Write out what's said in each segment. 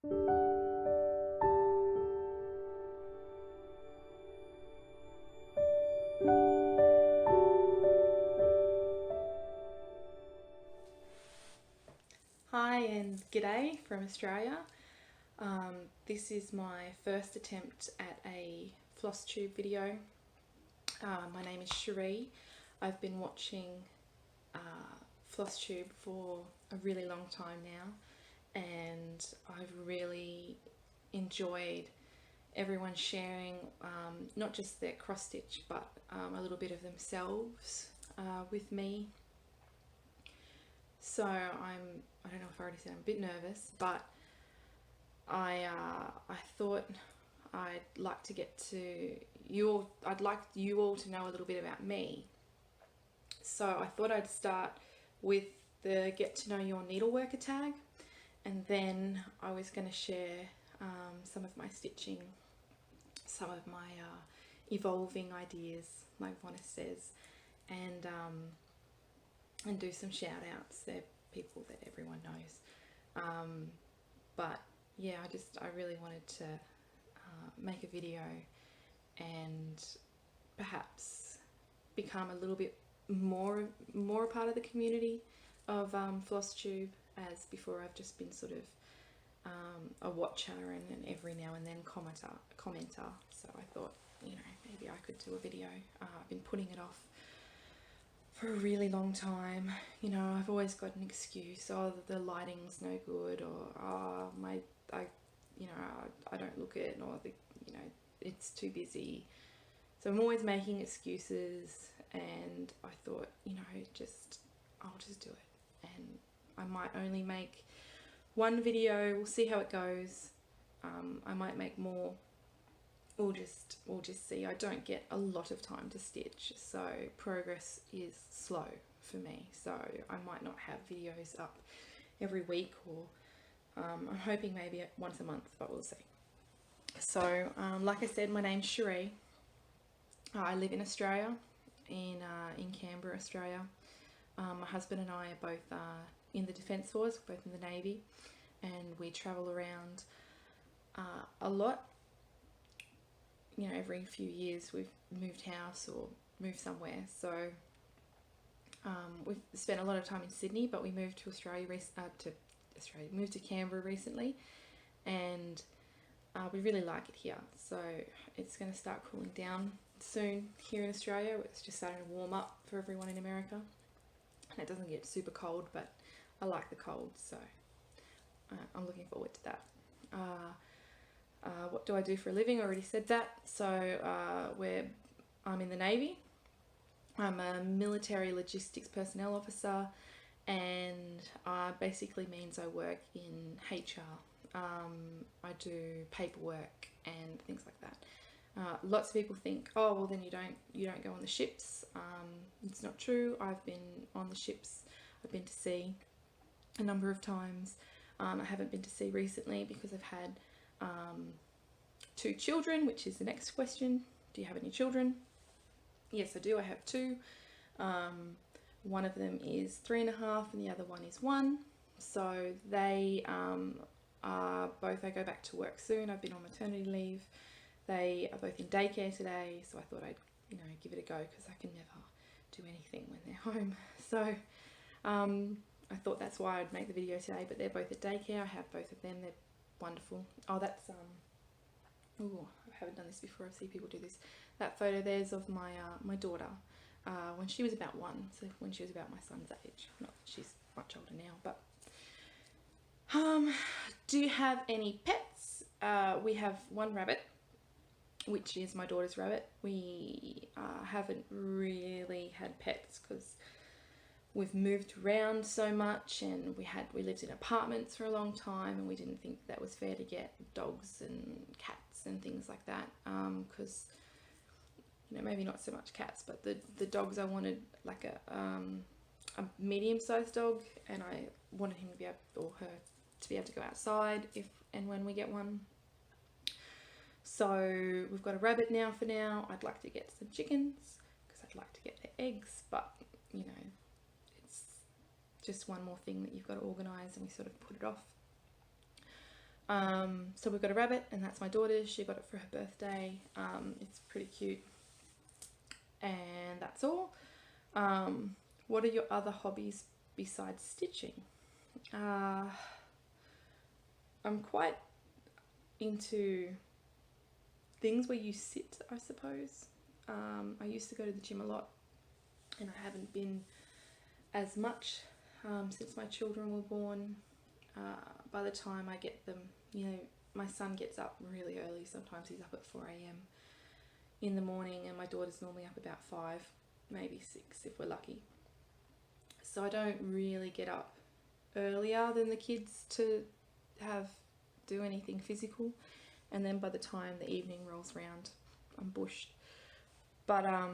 Hi and g'day from Australia. This is my first attempt at a Flosstube video. My name is Cherie. I've been watching Flosstube for a really long time now, and I've really enjoyed everyone sharing not just their cross stitch but a little bit of themselves with me. So I don't know if I already said I'm a bit nervous, but I thought I'd like to get to you all. I'd like you all to know a little bit about me. So I thought I'd start with the get to know your needleworker tag, and then I was going to share some of my stitching, some of my evolving ideas, like Vonna says, and do some shout outs. They're people that everyone knows. But yeah, I really wanted to make a video and perhaps become a little bit more a part of the community of Flosstube, as before I've just been sort of a watcher and every now and then commenter. So I thought, you know, maybe I could do a video. I've been putting it off for a really long time. You know, I've always got an excuse. Oh, the lighting's no good, or oh, I don't look it, or it's too busy. So I'm always making excuses, and I thought, you know, I'll just do it, and I might only make one video. We'll see how it goes. I might make more. We'll just see. I don't get a lot of time to stitch, so progress is slow for me. So I might not have videos up every week, or I'm hoping maybe once a month, but we'll see. So like I said, my name's Cherie. I live in Australia, in Canberra, Australia. My husband and I are both in the Defence Force, both in the Navy, and we travel around a lot. You know, every few years we've moved house or moved somewhere. So we've spent a lot of time in Sydney, but we moved to moved to Canberra recently, and we really like it here. So it's going to start cooling down soon here in Australia. It's just starting to warm up for everyone in America, and it doesn't get super cold, but I like the cold, so I'm looking forward to that. What do I do for a living? I already said that. So I'm in the Navy. I'm a military logistics personnel officer, and basically means I work in HR. I do paperwork and things like that. Lots of people think, oh well, then you don't go on the ships. It's not true. I've been on the ships. I've been to sea a number of times. I haven't been to sea recently because I've had 2 children, which is the next question. Do you have any children? Yes, I do. I have 2. One of them is 3.5 and the other one is 1. So they are both, I go back to work soon. I've been on maternity leave. They are both in daycare today, so I thought I'd, you know, give it a go, because I can never do anything when they're home. So I thought that's why I'd make the video today, but they're both at daycare. I have both of them. They're wonderful. Oh, that's oh, I haven't done this before. I see people do this. That photo there's of my my daughter when she was about 1, so when she was about my son's age. Not that she's much older now, but do you have any pets? We have 1 rabbit, which is my daughter's rabbit. We haven't really had pets because we've moved around so much, and we lived in apartments for a long time, and we didn't think that was fair to get dogs and cats and things like that, because you know, maybe not so much cats, but the dogs, I wanted like a medium-sized dog, and I wanted him to be able, or her to be able to go outside if and when we get one. So we've got a rabbit now for now. I'd like to get some chickens because I'd like to get their eggs, but you know, it's just one more thing that you've got to organise, and we sort of put it off. So we've got a rabbit, and that's my daughter's. She got it for her birthday. It's pretty cute. And that's all. What are your other hobbies besides stitching? I'm quite into things where you sit, I suppose. I used to go to the gym a lot, and I haven't been as much since my children were born. By the time I get them, you know, my son gets up really early. Sometimes he's up at 4 a.m. in the morning, and my daughter's normally up about 5, maybe 6 if we're lucky. So I don't really get up earlier than the kids to do anything physical, and then by the time the evening rolls around, I'm bushed. But I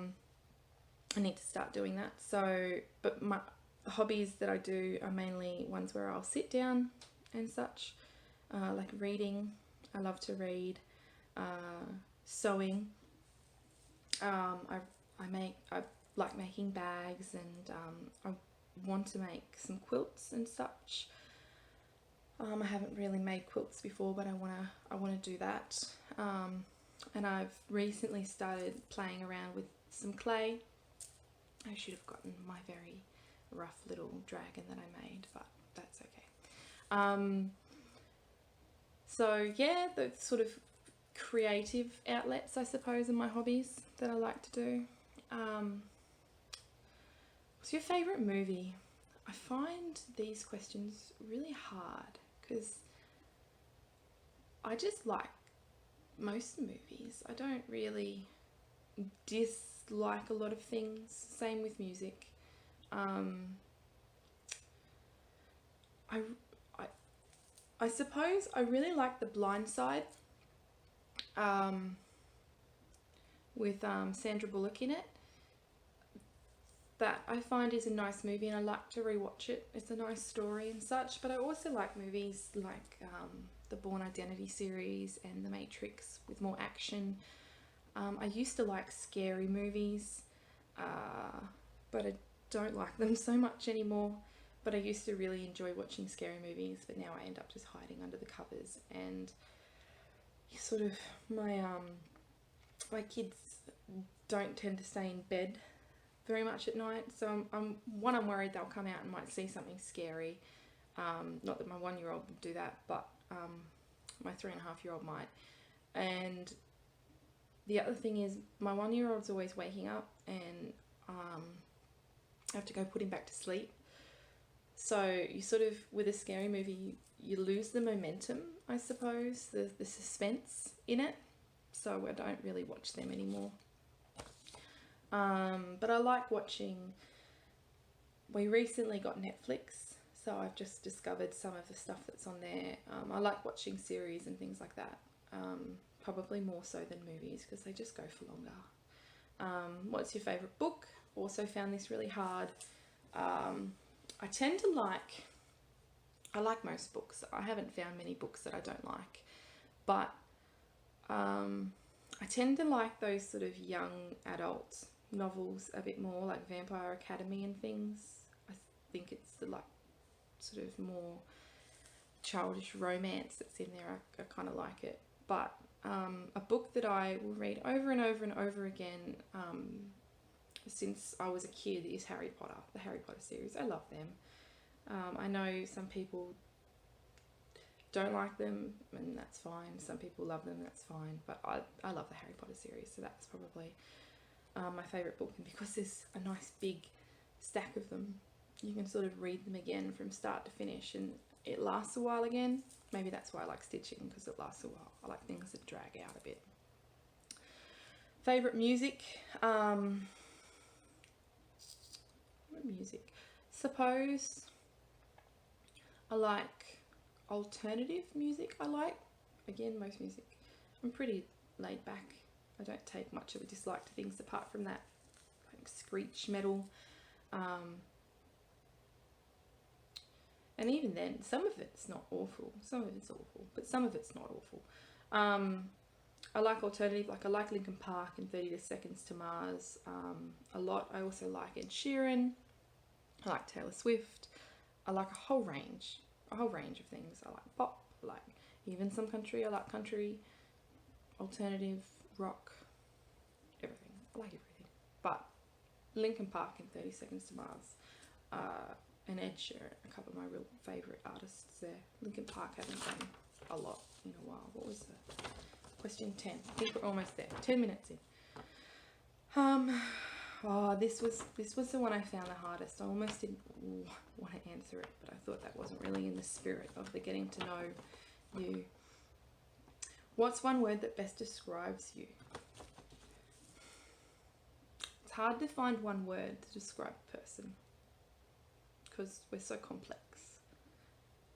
need to start doing that. So, but my hobbies that I do are mainly ones where I'll sit down and such, like reading. I love to read. Sewing. I like making bags, and I want to make some quilts and such. I haven't really made quilts before, but I wanna do that. And I've recently started playing around with some clay. I should have gotten my very rough little dragon that I made, but that's okay. So yeah, the sort of creative outlets, I suppose, are my hobbies that I like to do. What's your favourite movie? I find these questions really hard because I just like most movies. I don't really dislike a lot of things. Same with music. I suppose I really like The Blind Side, with Sandra Bullock in it. That I find is a nice movie, and I like to rewatch it. It's a nice story and such. But I also like movies like the Bourne Identity series and The Matrix with more action. I used to like scary movies, but I don't like them so much anymore. But I used to really enjoy watching scary movies, but now I end up just hiding under the covers. And sort of my kids don't tend to stay in bed very much at night, so I'm worried they'll come out and might see something scary. Not that my 1-year-old would do that, but my 3.5-year-old might. And the other thing is, my 1-year-old's always waking up, and I have to go put him back to sleep. So you sort of, with a scary movie, you lose the momentum, I suppose, the suspense in it. So I don't really watch them anymore. But I like watching. We recently got Netflix, so I've just discovered some of the stuff that's on there. I like watching series and things like that, probably more so than movies because they just go for longer. What's your favourite book? Also found this really hard. I tend to I like most books. I haven't found many books that I don't like, but I tend to like those sort of young adult novels a bit more, like Vampire Academy and things. I think it's the sort of more childish romance that's in there. I kind of like it. But a book that I will read over and over and over again since I was a kid is Harry Potter, the Harry Potter series. I love them. I know some people don't like them, and that's fine. Some people love them, that's fine. But I love the Harry Potter series, so that's probably my favourite book. And because there's a nice big stack of them, you can sort of read them again from start to finish, and it lasts a while again. Maybe that's why I like stitching, because it lasts a while. I like things that drag out a bit. Favourite music? Music. Suppose I like alternative music. Again, most music. I'm pretty laid back. I don't take much of a dislike to things apart from that like screech metal. And even then, some of it's not awful. Some of it's awful, but some of it's not awful. I like alternative, like I like Linkin Park and 30 Seconds to Mars a lot. I also like Ed Sheeran. I like Taylor Swift. I like a whole range of things. I like pop, I like even some country. I like country, alternative, rock, everything. I like everything. But Linkin Park and 30 Seconds to Mars, and Ed Sheeran, a couple of my real favourite artists there. Linkin Park haven't done a lot in a while. What was the question 10? I think we're almost there. 10 minutes in. Oh, this was the one I found the hardest. I almost didn't want to answer it, but I thought that wasn't really in the spirit of the getting to know you. What's one word that best describes you? It's hard to find one word to describe a person because we're so complex,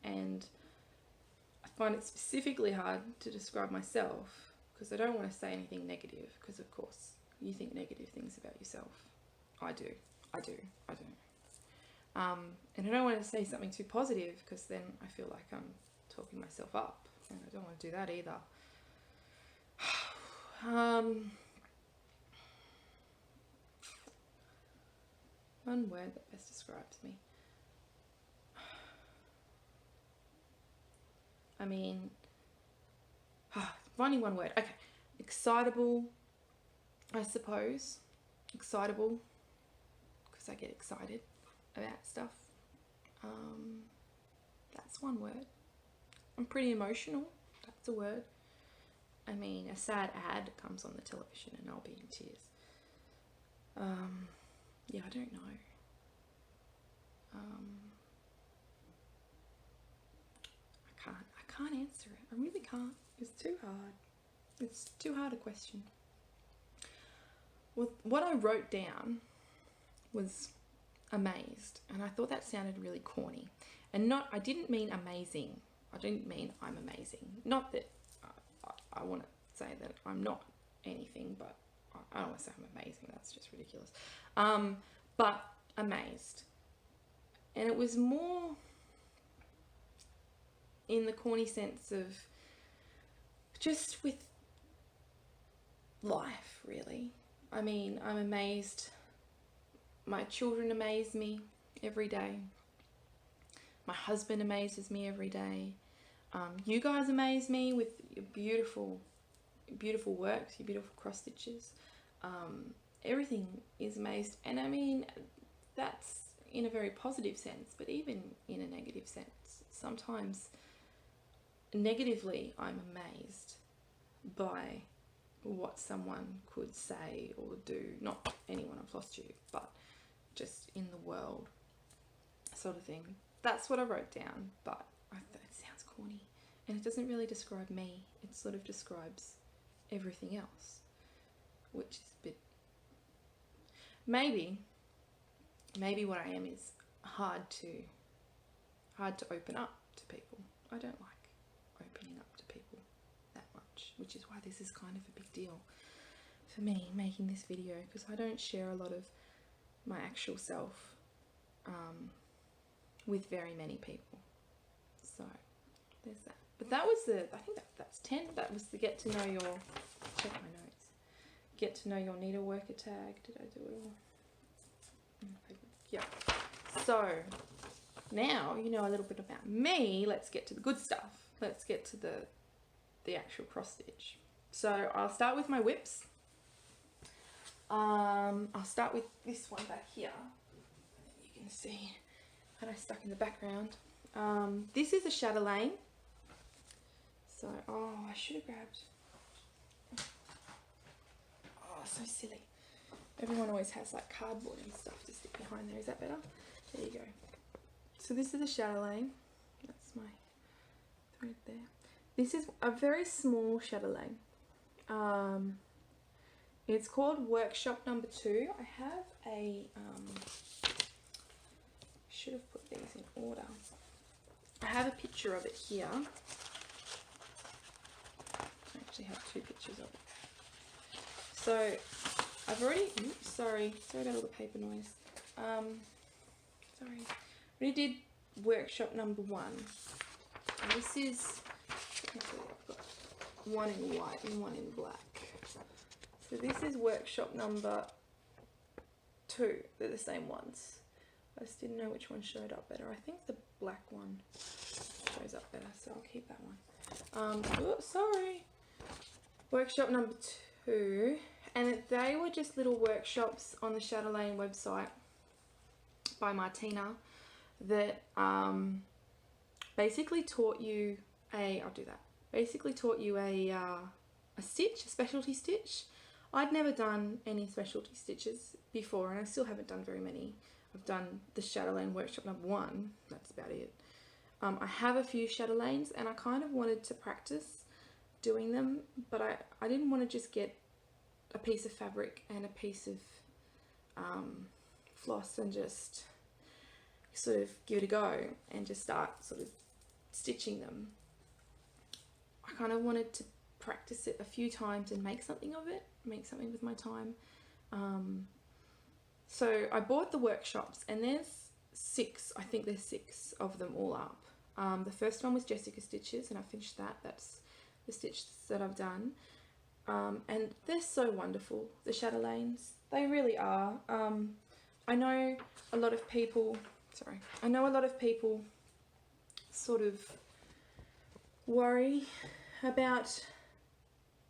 and I find it specifically hard to describe myself because I don't want to say anything negative, because of course you think negative things about yourself. I do. And I don't want to say something too positive because then I feel like I'm talking myself up, and I don't want to do that either. One word that best describes me. I mean, finding one word. Okay, excitable, I suppose. Excitable, because I get excited about stuff. That's one word. I'm pretty emotional. That's a word. I mean, a sad ad comes on the television and I'll be in tears. Yeah, I don't know. I can't answer it. I really can't. It's too hard. It's too hard a question. Well, what I wrote down was amazed, and I thought that sounded really corny. And I didn't mean amazing. I didn't mean I'm amazing. Not that I want to say that I'm not anything, but I don't want to say I'm amazing. That's just ridiculous. But amazed. And it was more in the corny sense of just with life, really. I mean, I'm amazed. My children amaze me every day. My husband amazes me every day. You guys amaze me with your beautiful, beautiful works, your beautiful cross stitches. Everything is amazed. And I mean, that's in a very positive sense, but even in a negative sense. Sometimes negatively, I'm amazed by what someone could say or do. Not anyone on Flosstube, but just in the world, sort of thing. That's what I wrote down, but it sounds corny. And it doesn't really describe me. It sort of describes everything else, which is a bit... Maybe what I am is hard to open up to people. I don't like opening up to people that much, which is why this is kind of a big deal for me, making this video, because I don't share a lot of my actual self with very many people. So there's that. But that was I think that's 10. That was the get to know your, check my notes, get to know your needleworker tag. Did I do it all? Yeah. So now you know a little bit about me. Let's get to the good stuff. Let's get to the actual cross stitch. So I'll start with my whips. I'll start with this one back here. You can see that I stuck in the background. This is a Chatelaine. So, I should have grabbed. Oh, so silly. Everyone always has like cardboard and stuff to stick behind there. Is that better? There you go. So this is a Chatelaine. That's my thread there. This is a very small Chatelaine. It's called Workshop number 2. I have a, should have put these in order. I have a picture of it here. I actually have 2 pictures of it. So I've already, sorry about all the paper noise. Sorry. I already did workshop number 1. And this is, actually I've got one in white and one in black. So this is workshop number 2. They're the same ones. I just didn't know which one showed up better. I think the black one shows up better, so I'll keep that one. Sorry. Workshop number 2, and they were just little workshops on the Chatelaine website by Martina that basically taught you a stitch, a specialty stitch. I'd never done any specialty stitches before, and I still haven't done very many. I've done the Chatelaine workshop number 1, that's about it. I have a few Chatelaines, and I kind of wanted to practice doing them, but I didn't want to just get a piece of fabric and a piece of floss and just sort of give it a go and just start sort of stitching them. I kind of wanted to practice it a few times and make something of it, make something with my time. So I bought the workshops, and there's 6, I think there's 6 of them all up. The first one was Jessica Stitches, and I finished that. That's the stitches that I've done. And they're so wonderful, the Chatelaines. They really are. I know a lot of people sort of worry about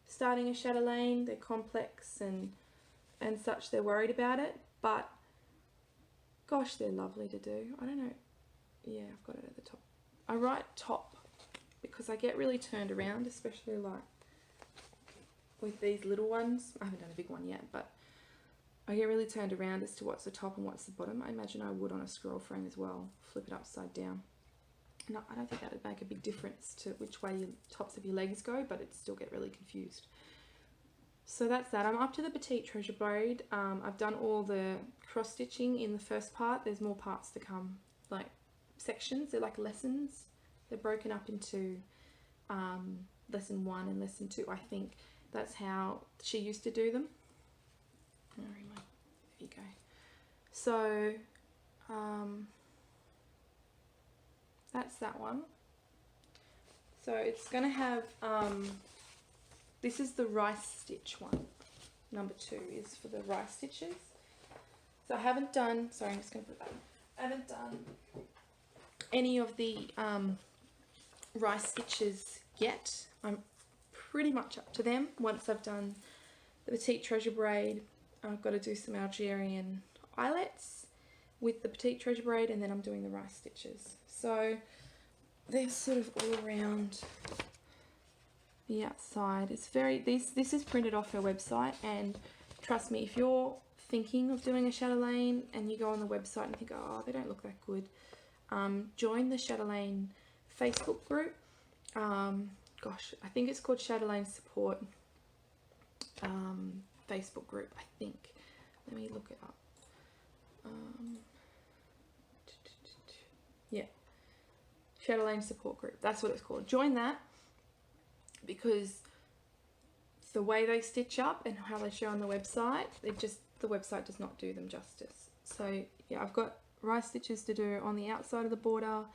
starting a Chatelaine. They're complex and such. They're worried about it, but gosh, they're lovely to do. I don't know. Yeah, I've got it at the top. I write top because I get really turned around, especially like with these little ones. I haven't done a big one yet, but I get really turned around as to what's the top and what's the bottom. I imagine I would on a scroll frame as well, flip it upside down. No, I don't think that would make a big difference to which way your tops of your legs go, but it'd still get really confused. So that's that. I'm up to the petite treasure braid. I've done all the cross stitching in the first part. There's more parts to come, like sections. They're like lessons. They're broken up into lesson 1 and lesson 2. I think that's how she used to do them. There you go. So that's that one. So it's going to have, this is the rice stitch one. Number 2 is for the rice stitches. So I haven't done, sorry, I'm just going to put that in. I haven't done any of the rice stitches yet. I'm pretty much up to them. Once I've done the petite treasure braid, I've got to do some Algerian eyelets with the petite treasure braid, and then I'm doing the rice stitches. So they're sort of all around the outside. It's very, this is printed off her website, and trust me, if you're thinking of doing a Chatelaine and you go on the website and think, oh, they don't look that good, join the Chatelaine Facebook group. Gosh, I think it's called Chatelaine Support Facebook group, I think. Let me look it up. Yeah, Chatelaine Support Group, that's what it's called. Join that, because the way they stitch up and how they show on the website, the website does not do them justice. So yeah, I've got rice stitches to do on the outside of the border,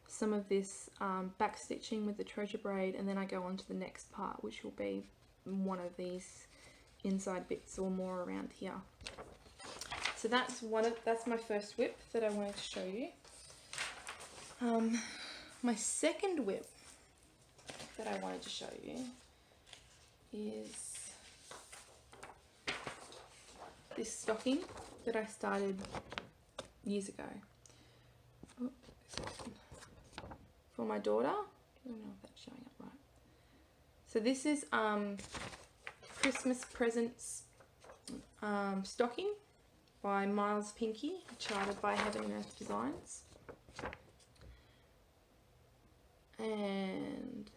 some of this back stitching with the treasure braid, and then I go on to the next part, which will be one of these inside bits or more around here. So that's my first whip that I wanted to show you. My second whip that I wanted to show you is this stocking that I started years ago. Oh, for my daughter. I don't know if that's showing up right. So this is Christmas presents stocking by Miles Pinky, charted by Heaven and Earth Designs. And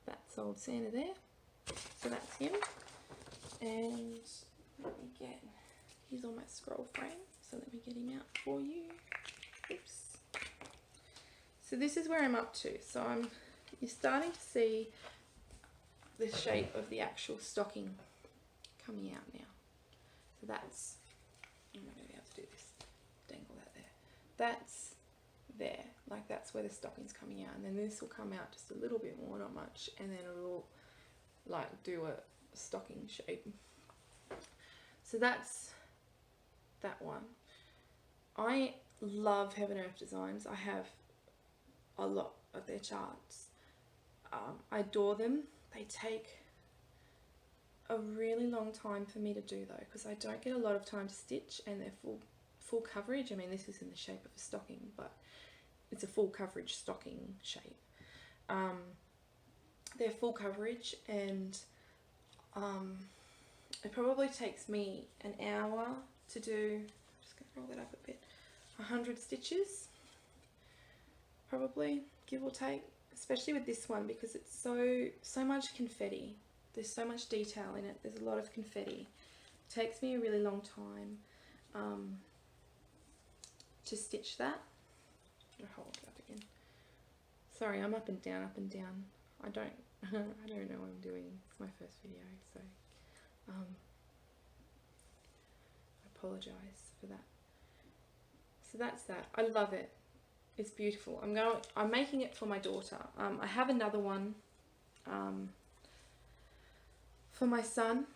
that's old Santa there. So that's him. And let me get, he's on my scroll frame, so let me get him out for you. Oops. So this is where I'm up to. So you're starting to see the shape of the actual stocking coming out now. So that's, I'm not going to be able to do this, dangle that there. That's there, like that's where the stocking's coming out, and then this will come out just a little bit more, not much, and then it'll like do a stocking shape. So that's that one. I love Heaven Earth Designs. I have a lot of their charts. I adore them. They take a really long time for me to do though, because I don't get a lot of time to stitch, and they're full coverage. I mean, this is in the shape of a stocking, but it's a full coverage stocking shape. They're full coverage, and it probably takes me an hour to do, I'm just going to roll that up a bit, 100 stitches, probably, give or take, especially with this one, because it's so much confetti. There's so much detail in it. There's a lot of confetti. It takes me a really long time to stitch that. I'll hold it up again. Sorry, I'm up and down, up and down. I don't know what I'm doing. It's my first video, so I apologise for that. So that's that. I love it. It's beautiful. I'm making it for my daughter. I have another one for my son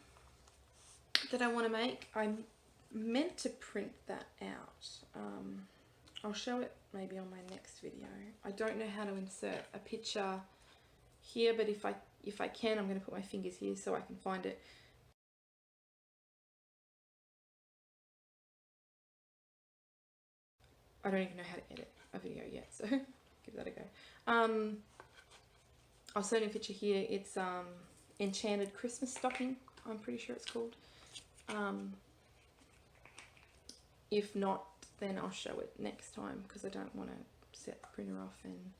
that I want to make. I'm meant to print that out. I'll show it maybe on my next video. I don't know how to insert a picture here, but if I can, I'm going to put my fingers here so I can find it. I don't even know how to edit a video yet, so give that a go. I'll send you a picture here. It's Enchanted Christmas Stocking, I'm pretty sure it's called. If not, then I'll show it next time, because I don't want to set the printer off and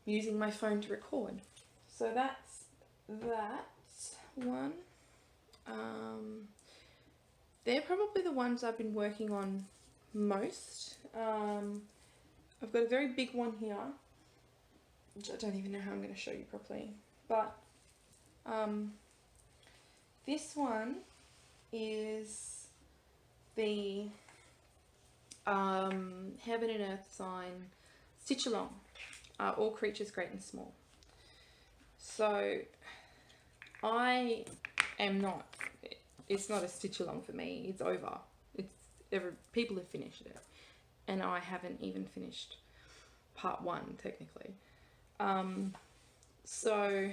using my phone to record. So that's that one. They're probably the ones I've been working on most. I've got a very big one here, which I don't even know how I'm going to show you properly, but this one is the Heaven and Earth sign stitch along, all creatures great and small. So I am not, it's not a stitch along for me. It's over. People have finished it, and I haven't even finished part one technically. So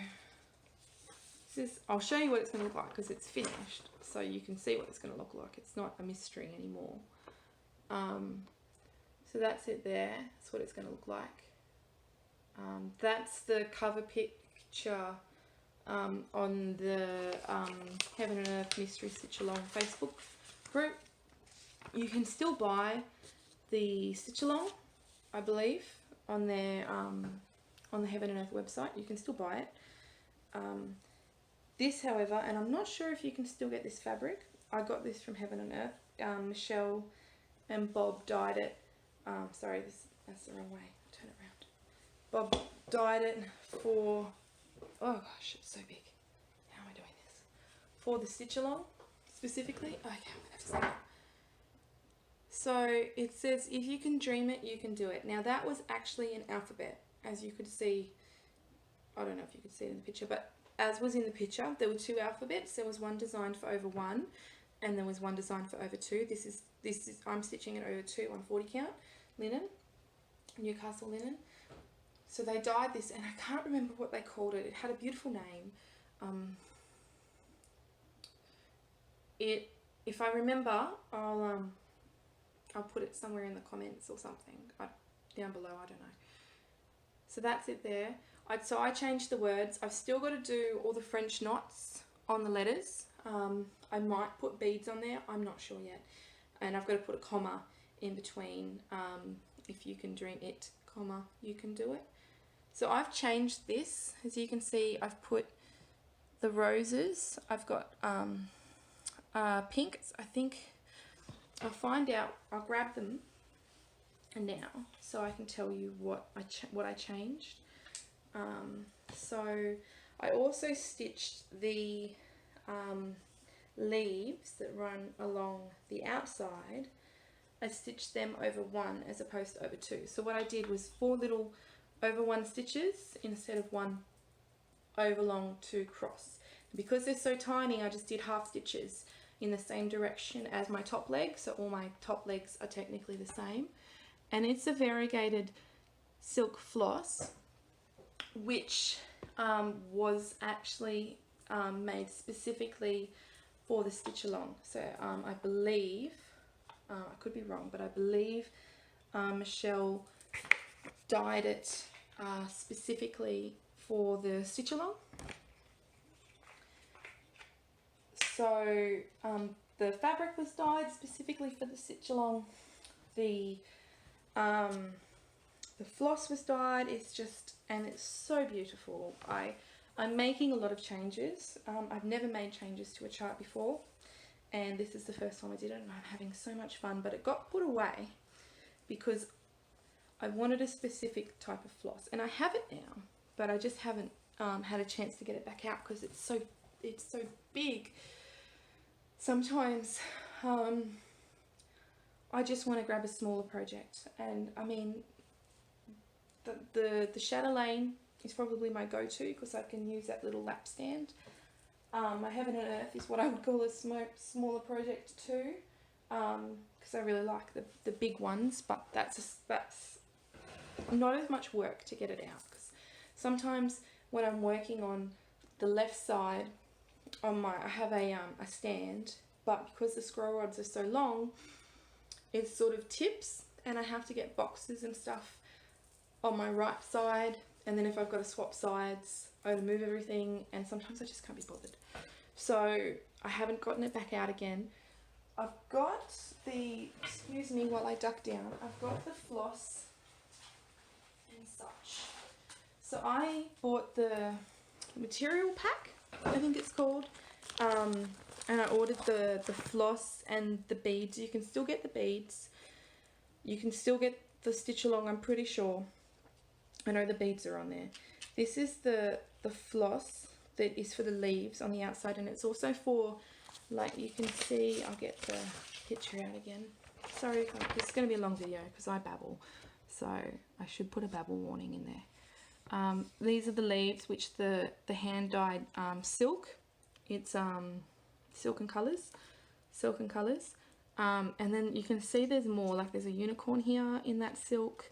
this is, I'll show you what it's going to look like, because it's finished, so you can see what it's going to look like. It's not a mystery anymore. So that's it there. That's what it's going to look like. That's the cover picture on the Heaven and Earth Mystery Stitch Along Facebook group. You can still buy the stitch along, I believe, on their on the Heaven and Earth website. You can still buy it. This, however, and I'm not sure if you can still get this fabric. I got this from Heaven and Earth. Michelle and Bob dyed it. Sorry, that's the wrong way. Turn it around. Bob dyed it for, oh gosh, it's so big. How am I doing this? For the stitch along specifically. Okay, I'm gonna have to say that. So it says, if you can dream it, you can do it. Now that was actually an alphabet, as you could see. I don't know if you could see it in the picture, but as was in the picture, there were two alphabets. There was one designed for over 1, and there was one designed for over 2. This is I'm stitching it over 2 on 40 count linen, Newcastle linen. So they dyed this, and I can't remember what they called it. It had a beautiful name. If I remember, I'll put it somewhere in the comments or something, down below, I don't know. So that's it there. So I changed the words. I've still got to do all the French knots on the letters. I might put beads on there, I'm not sure yet. And I've got to put a comma in between, if you can dream it, comma, you can do it. So I've changed this. As you can see, I've put the roses. I've got pinks, I think. I'll find out, I'll grab them now so I can tell you what I changed. So I also stitched the leaves that run along the outside. I stitched them over 1 as opposed to over 2. So what I did was 4 little over 1 stitches instead of 1 over long 2 cross. Because they're so tiny, I just did half stitches in the same direction as my top leg, so all my top legs are technically the same. And it's a variegated silk floss. which was actually made specifically for the stitch along. So I believe, I could be wrong, but I believe Michelle dyed it specifically for the stitch along. So the fabric was dyed specifically for the stitch along. The floss was dyed. It's just, and it's so beautiful. I'm making a lot of changes. I've never made changes to a chart before, and this is the first time I did it, and I'm having so much fun. But it got put away because I wanted a specific type of floss, and I have it now, but I just haven't had a chance to get it back out because it's so big. Sometimes I just want to grab a smaller project, and I mean the Chatelaine is probably my go-to because I can use that little lap stand. My Heaven and Earth is what I would call a smaller project too, because I really like the big ones, but that's not as much work to get it out, because sometimes when I'm working on the left side on I have a stand, but because the scroll rods are so long, it sort of tips, and I have to get boxes and stuff on my right side, and then if I've got to swap sides, I gotta move everything, and sometimes I just can't be bothered. So I haven't gotten it back out again. I've got the, excuse me while I duck down, I've got the floss and such. So I bought the material pack, I think it's called, and I ordered the floss and the beads. You can still get the beads, you can still get the stitch along, I'm pretty sure. I know the beads are on there. This is the floss that is for the leaves on the outside, and it's also for, like you can see, I'll get the picture out again. Sorry, this is going to be a long video because I babble, so I should put a babble warning in there. These are the leaves, which the hand-dyed silk. It's silken colours. And then you can see there's more, like there's a unicorn here in that silk.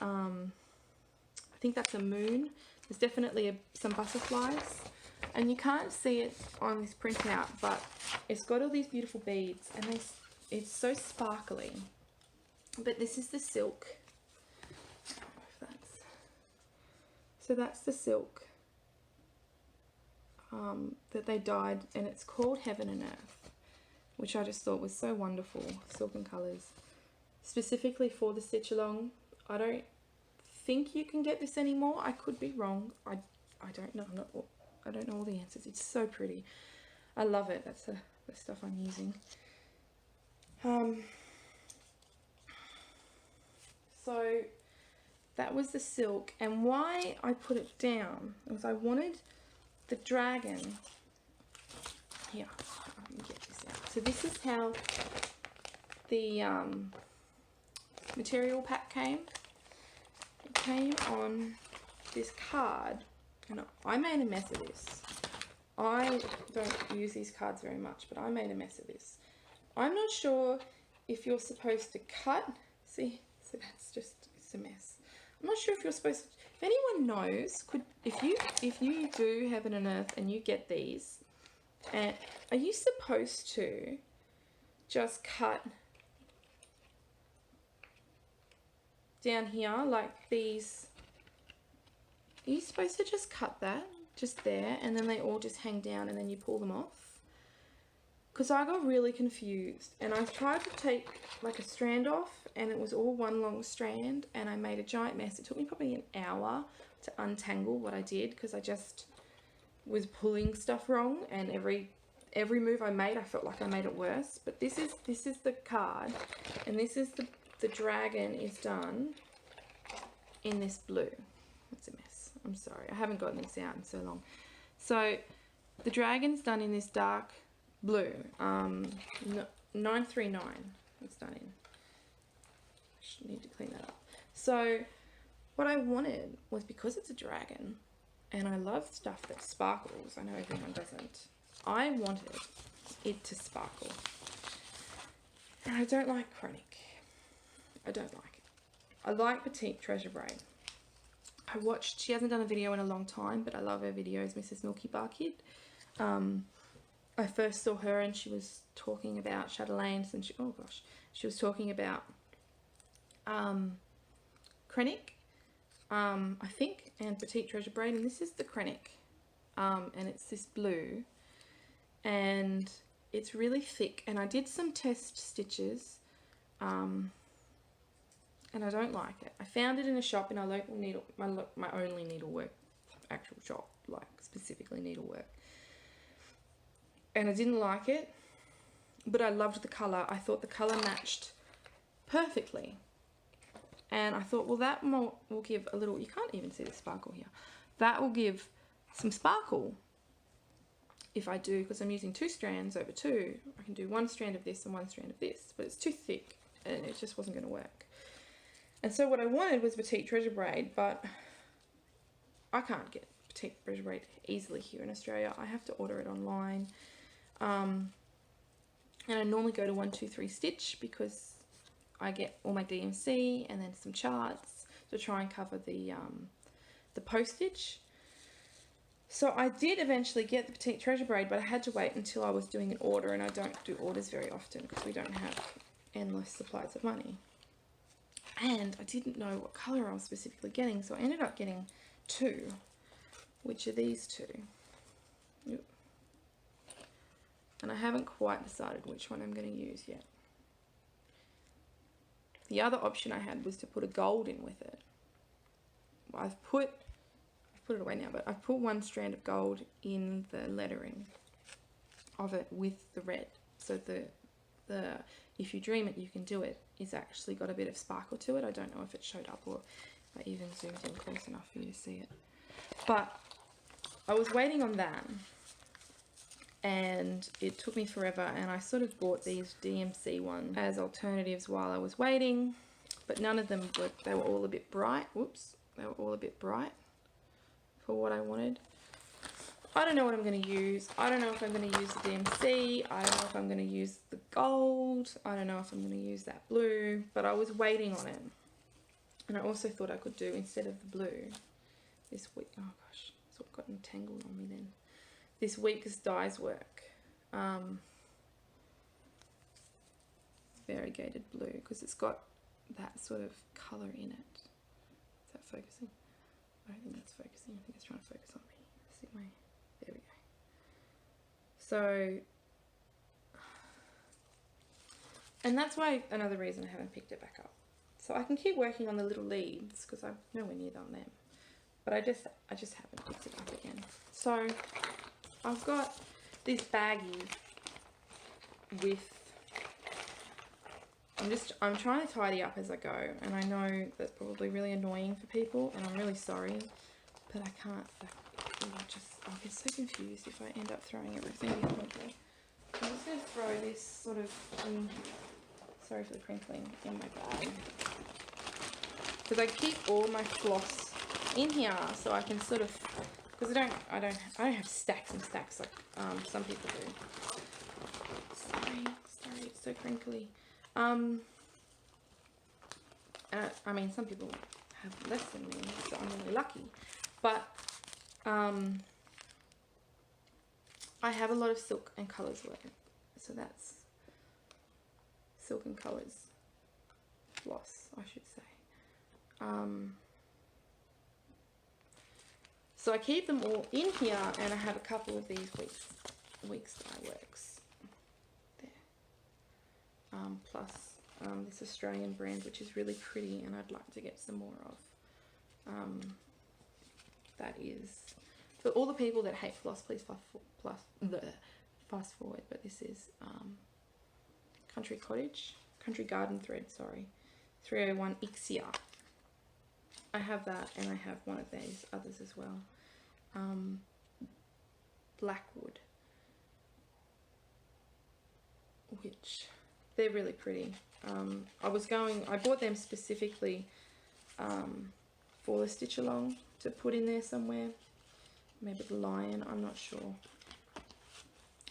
I think that's a moon. There's definitely some butterflies, and you can't see it on this printout, but it's got all these beautiful beads, and it's so sparkly. But this is the silk. So that's the silk that they dyed, and it's called Heaven and Earth, which I just thought was so wonderful. Silken colours, specifically for the stitch along. I don't think you can get this anymore. I could be wrong. I don't know. I don't know all the answers. It's so pretty. I love it. That's the stuff I'm using. So that was the silk, and why I put it down was I wanted the dragon. Here, let me get this out. So this is how the material pack came. It came on this card, and I made a mess of this. I don't use these cards very much, but I made a mess of this. I'm not sure if you're supposed to cut. See, so that's just, it's a mess. I'm not sure if you're supposed to, if anyone knows, if you do Heaven and Earth and you get these, and are you supposed to just cut down here like these? Are you supposed to just cut that just there, and then they all just hang down and then you pull them off? Because I got really confused, and I tried to take like a strand off, and it was all one long strand, and I made a giant mess. It took me probably an hour to untangle what I did, because I just was pulling stuff wrong, and every move I made, I felt like I made it worse. But this is the card, and this is the dragon is done in this blue. It's a mess. I'm sorry, I haven't gotten this out in so long. So the dragon's done in this dark blue, 939 it's done in. I need to clean that up. So what I wanted was, because it's a dragon and I love stuff that sparkles, I know everyone doesn't, I wanted it to sparkle. And I don't like chronic. I don't like it. I like petite treasure braid. she hasn't done a video in a long time, but I love her videos, Mrs. Milky Bar Kid. I first saw her and she was talking about Chatelaine, and she was talking about Krennic, I think, and Petite Treasure Braid, and this is the Krennic, and it's this blue, and it's really thick, and I did some test stitches, and I don't like it. I found it in a shop in our local my only needlework actual shop, like specifically needlework, and I didn't like it, but I loved the colour. I thought the colour matched perfectly, and I thought, well, that will give a little, you can't even see the sparkle here, that will give some sparkle if I do, because I'm using 2 strands over 2. I can do 1 strand of this and 1 strand of this, but it's too thick and it just wasn't going to work. And so what I wanted was Petite Treasure Braid, but I can't get Petite Treasure Braid easily here in Australia. I have to order it online. And I normally go to 123 Stitch because I get all my DMC and then some charts to try and cover the postage. So I did eventually get the Petite Treasure Braid, but I had to wait until I was doing an order, and I don't do orders very often because we don't have endless supplies of money. And I didn't know what colour I was specifically getting, so I ended up getting 2, which are these 2. Yep. And I haven't quite decided which one I'm going to use yet. The other option I had was to put a gold in with it. I've put it away now, but I've put 1 strand of gold in the lettering of it with the red. So the If You Dream It, You Can Do It is actually got a bit of sparkle to it. I don't know if it showed up or if I even zoomed in close enough for you to see it. But I was waiting on that, and it took me forever, and I sort of bought these DMC ones as alternatives while I was waiting, but none of them worked. They were all a bit bright. Whoops. They were all a bit bright for what I wanted. I don't know what I'm going to use. I don't know if I'm going to use the DMC. I don't know if I'm going to use the gold. I don't know if I'm going to use that blue, but I was waiting on it. And I also thought I could do, instead of the blue, this week, oh gosh, it's all got entangled on me then. This week's dyes work. Variegated blue, because it's got that sort of colour in it. Is that focusing? I don't think that's focusing. I think it's trying to focus on me. See my, there we go. So, and that's why, another reason I haven't picked it back up. So I can keep working on the little leaves because I'm nowhere near on them. But I just haven't picked it up again. So I've got this baggie with, I'm trying to tidy up as I go, and I know that's probably really annoying for people, and I'm really sorry, but I can't, I'll get so confused if I end up throwing everything in one day. I'm just going to throw this sort of, sorry for the crinkling, in my bag, because I keep all my floss in here, so I can sort of, because I don't have stacks and stacks like some people do. Sorry, it's so crinkly. I mean, some people have less than me, so I'm really lucky. But I have a lot of silk and colours work, so that's silk and colours floss, I should say. So I keep them all in here, and I have a couple of these weeks dye works there. Plus this Australian brand, which is really pretty, and I'd like to get some more of. That is for all the people that hate floss. Please fast forward. But this is Country Garden Thread. Sorry, 301 Ixia. I have that, and I have one of these others as well. Blackwood, which they're really pretty. I bought them specifically for the stitch along to put in there somewhere. Maybe the lion, I'm not sure.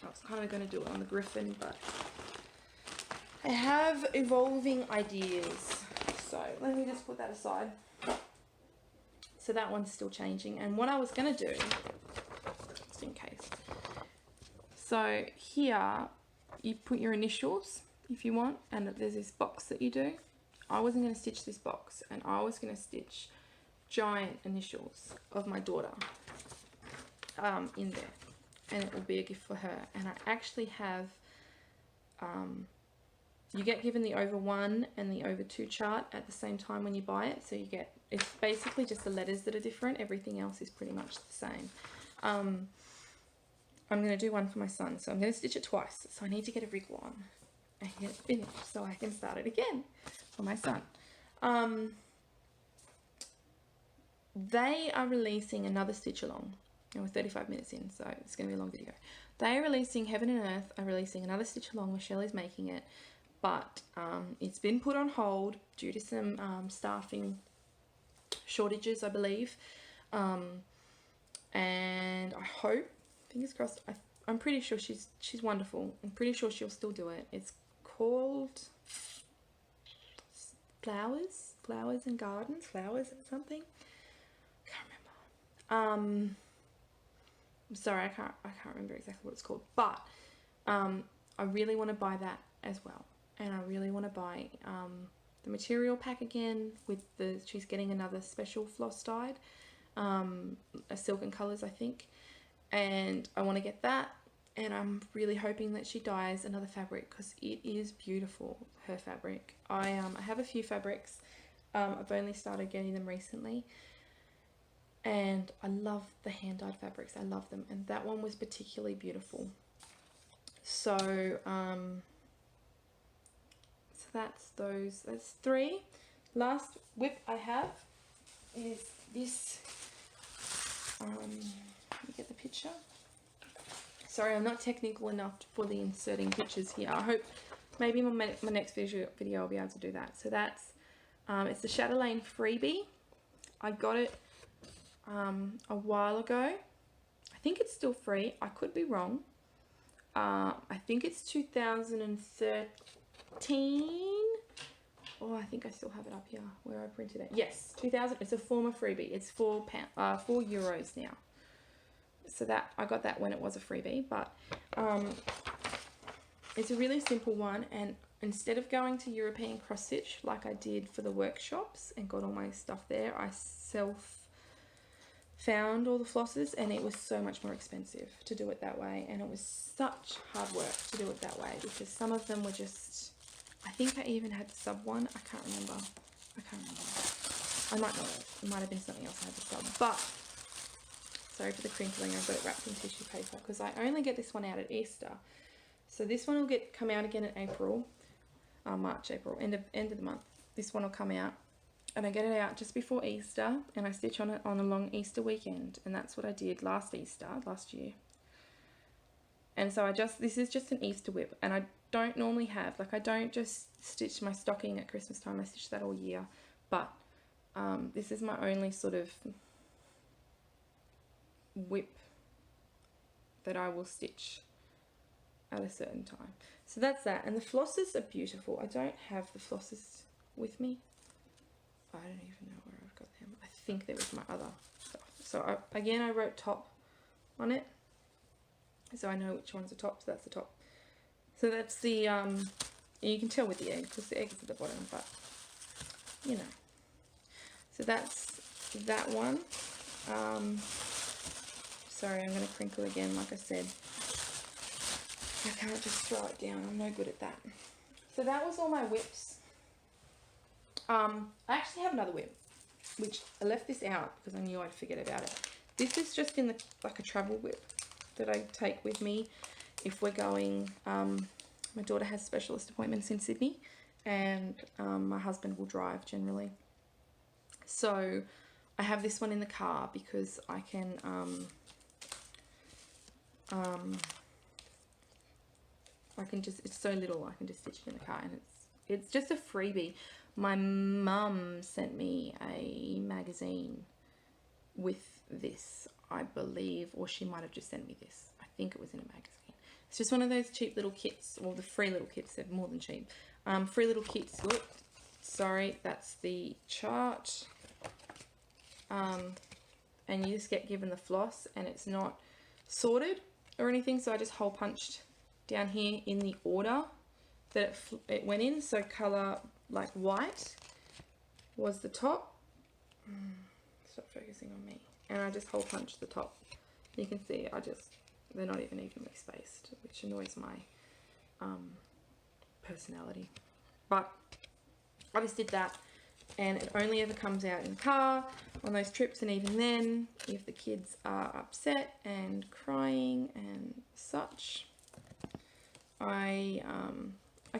I was kind of going to do it on the griffin, but I have evolving ideas. So let me just put that aside. So so that one's still changing. And what I was going to do, just in case, so here you put your initials if you want, and there's this box that you do. I wasn't going to stitch this box, and I was going to stitch giant initials of my daughter in there, and it will be a gift for her. And I actually have you get given the over 1 and the over 2 chart at the same time when you buy it, so you get, it's basically just the letters that are different, everything else is pretty much the same. I'm going to do one for my son, so I'm going to stitch it twice, so I need to get a wriggle on and get it finished so I can start it again for my son. They are releasing another stitch along. We're 35 minutes in, so it's going to be a long video. They are releasing, Heaven and Earth are releasing another stitch along. Michelle is making it, but it's been put on hold due to some staffing shortages, I believe. And I hope, fingers crossed, I'm pretty sure she's wonderful. I'm pretty sure she'll still do it. It's called Flowers and Gardens, Flowers and something. Can't remember. I'm sorry, I can't remember exactly what it's called, but I really want to buy that as well, and I really want to buy the material pack again with she's getting another special floss dyed, a Silken Colours I think, and I want to get that, and I'm really hoping that she dyes another fabric because it is beautiful, her fabric. I have a few fabrics, I've only started getting them recently. And I love the hand-dyed fabrics. I love them. And that one was particularly beautiful. So, so that's those. That's 3. Last whip I have is this. Let me get the picture. Sorry, I'm not technical enough for the inserting pictures here. I hope maybe my next video I'll be able to do that. So that's, it's the Chatelaine Freebie. I got it a while ago. I think it's still free. I could be wrong. I think it's 2013. Oh, I think I still have it up here where I printed it. Yes, 2000. It's a former freebie. It's €4 now. So that I got that when it was a freebie, but it's a really simple one. And instead of going to European cross stitch like I did for the workshops and got all my stuff there, I found all the flosses, and it was so much more expensive to do it that way, and it was such hard work to do it that way because some of them were just, I think I even had to sub one. I can't remember. I might not have. It might have been something else I had to sub, but sorry for the crinkling. I've got it wrapped in tissue paper because I only get this one out at Easter. So this one will come out again in April, March, April, end of the month. This one will come out. And I get it out just before Easter, and I stitch on it on a long Easter weekend, and that's what I did last Easter, last year. And so this is just an Easter whip, and I don't normally have, like I don't just stitch my stocking at Christmas time, I stitch that all year, but this is my only sort of whip that I will stitch at a certain time. So that's that, and the flosses are beautiful. I don't have the flosses with me. I don't even know where I've got them. I think there was my other stuff. So again, I wrote top on it, so I know which one's the top. So that's the top. So that's the you can tell with the egg because the egg is at the bottom, but you know. So that's that one. Sorry, I'm going to crinkle again. Like I said, I can't just throw it down. I'm no good at that. So that was all my whips. I actually have another whip, which I left this out because I knew I'd forget about it. This is just in like a travel whip that I take with me if we're going. My daughter has specialist appointments in Sydney, and my husband will drive generally. So I have this one in the car because I can it's so little, I can just stitch it in the car, and it's just a freebie. My mum sent me a magazine with this, I believe, or she might have just sent me this. I think it was in a magazine. It's just one of those cheap little kits, or the free little kits. They're more than cheap. Free little kits. Look, sorry, that's the chart. and you just get given the floss and it's not sorted or anything, so I just hole punched down here in the order that it went in. So colour like white was the top. Stop focusing on me. And I just hole punched the top. You can see they're not even evenly spaced, which annoys my personality. But I just did that, and it only ever comes out in the car on those trips, and even then, if the kids are upset and crying and such, I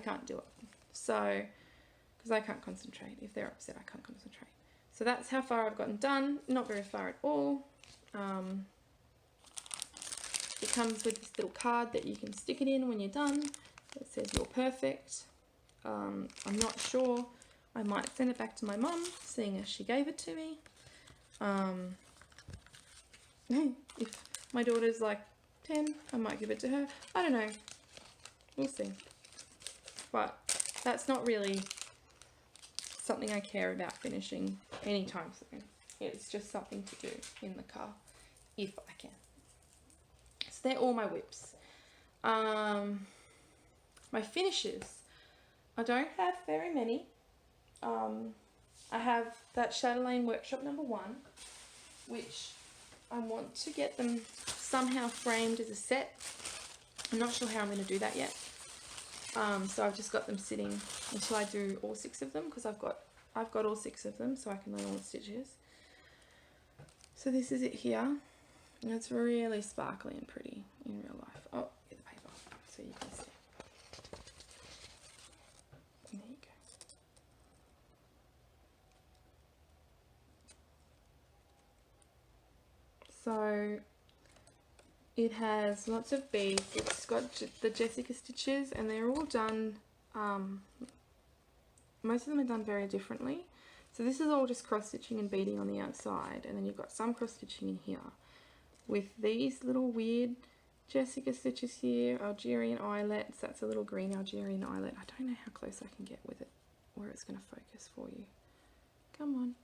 can't do it. So, because I can't concentrate. If they're upset, I can't concentrate. So that's how far I've gotten done. Not very far at all. It comes with this little card that you can stick it in when you're done. It says you're perfect. I'm not sure. I might send it back to my mum, seeing as she gave it to me. If my daughter's like 10, I might give it to her. I don't know. We'll see. But that's not really something I care about finishing anytime soon. It's just something to do in the car if I can. So they're all my whips. My finishes, I don't have very many. I have that Chatelaine Workshop #1, which I want to get them somehow framed as a set. I'm not sure how I'm going to do that yet. So I've just got them sitting until I do all 6 of them, because I've got all 6 of them, so I can learn all the stitches. So this is it here, and it's really sparkly and pretty in real life. Oh, get the paper so you can see. There you go. So it has lots of beads. It's got the Jessica stitches, and they're all done, most of them are done very differently. So this is all just cross stitching and beading on the outside, and then you've got some cross stitching in here with these little weird Jessica stitches here, Algerian eyelets. That's a little green Algerian eyelet. I don't know how close I can get with it, where it's going to focus for you. Come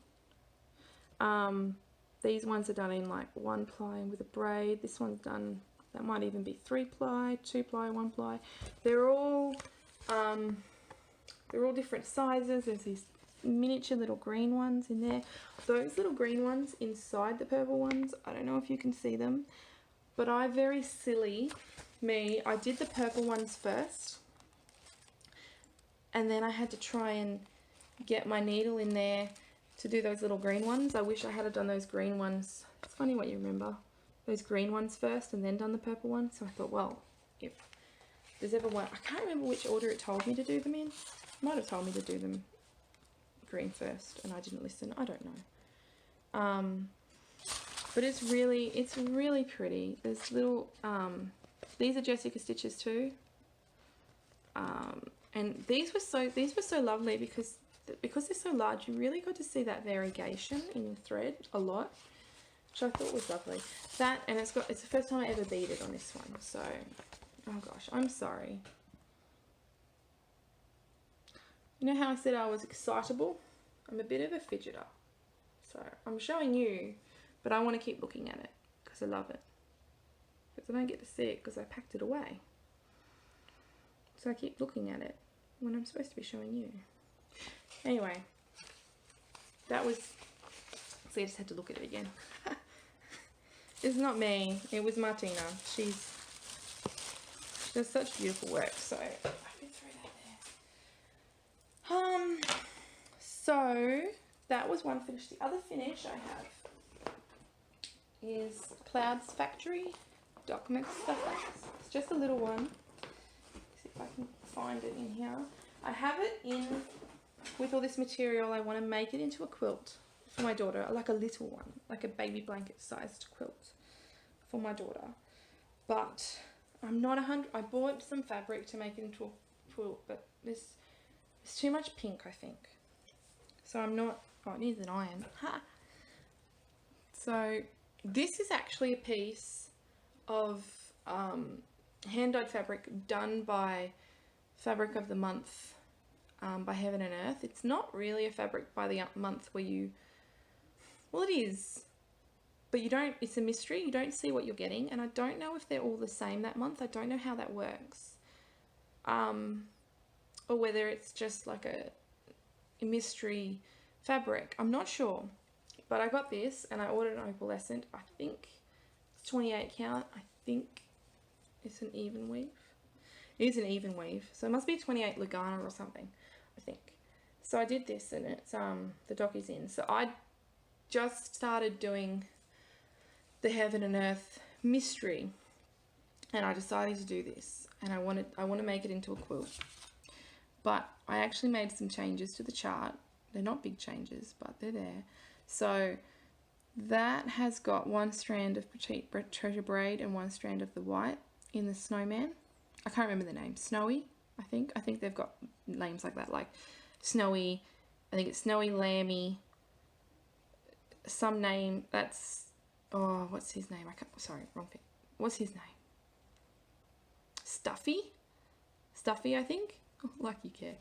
on. These ones are done in like 1 ply with a braid. This one's done, that might even be 3 ply, 2 ply, 1 ply. They're all different sizes. There's these miniature little green ones in there. Those little green ones inside the purple ones, I don't know if you can see them, but I very silly me, I did the purple ones first, and then I had to try and get my needle in there to do those little green ones. I wish I had done those green ones. It's funny what you remember. Those green ones first and then done the purple ones. So I thought, well, if there's ever one, I can't remember which order it told me to do them in. It might have told me to do them green first and I didn't listen. I don't know. But it's really pretty. There's little, these are Jessica stitches too. And these were so lovely because they're so large, you really got to see that variegation in the thread a lot, which I thought was lovely. That, and it's the first time I ever beaded on this one, so, oh gosh, I'm sorry. You know how I said I was excitable? I'm a bit of a fidgeter. So, I'm showing you, but I want to keep looking at it, because I love it. Because I don't get to see it, because I packed it away. So I keep looking at it, when I'm supposed to be showing you. Anyway, that was, so I just had to look at it again. It's not me, it was Martina. She does such beautiful work, so I can throw that there. So that was one finish. The other finish I have is Cloud's Factory Mcstuffins. It's just a little one. Let's see if I can find it in here. I have it in with all this material. I want to make it into a quilt for my daughter, like a little one, like a baby blanket sized quilt for my daughter. But I'm not 100. I bought some fabric to make it into a quilt, but there's too much pink, I think. So I'm not. Oh, it needs an iron. Ha! So this is actually a piece of hand-dyed fabric done by Fabric of the Month. By Heaven and Earth. It's not really a fabric by the month where you Well, it is, but you don't, it's a mystery. You don't see what you're getting, and I don't know if they're all the same that month. I don't know how that works. Or whether it's just like a mystery fabric. I'm not sure. But I got this, and I ordered an opalescent. I think it's 28 count. I think it's an even weave. It is an even weave. So it must be 28 Lugana or something, I think. So I did this, and it's the dock is in. So I just started doing the Heaven and Earth mystery, and I decided to do this, and I want to make it into a quilt. But I actually made some changes to the chart. They're not big changes, but they're there. So that has got one strand of treasure braid and one strand of the white in the snowman. I can't remember the name. Snowy, I think. I think they've got names like that, like Snowy. I think it's Snowy Lammy. Some name that's, oh, what's his name? Sorry, wrong thing. What's his name? Stuffy, I think. Oh, like you care.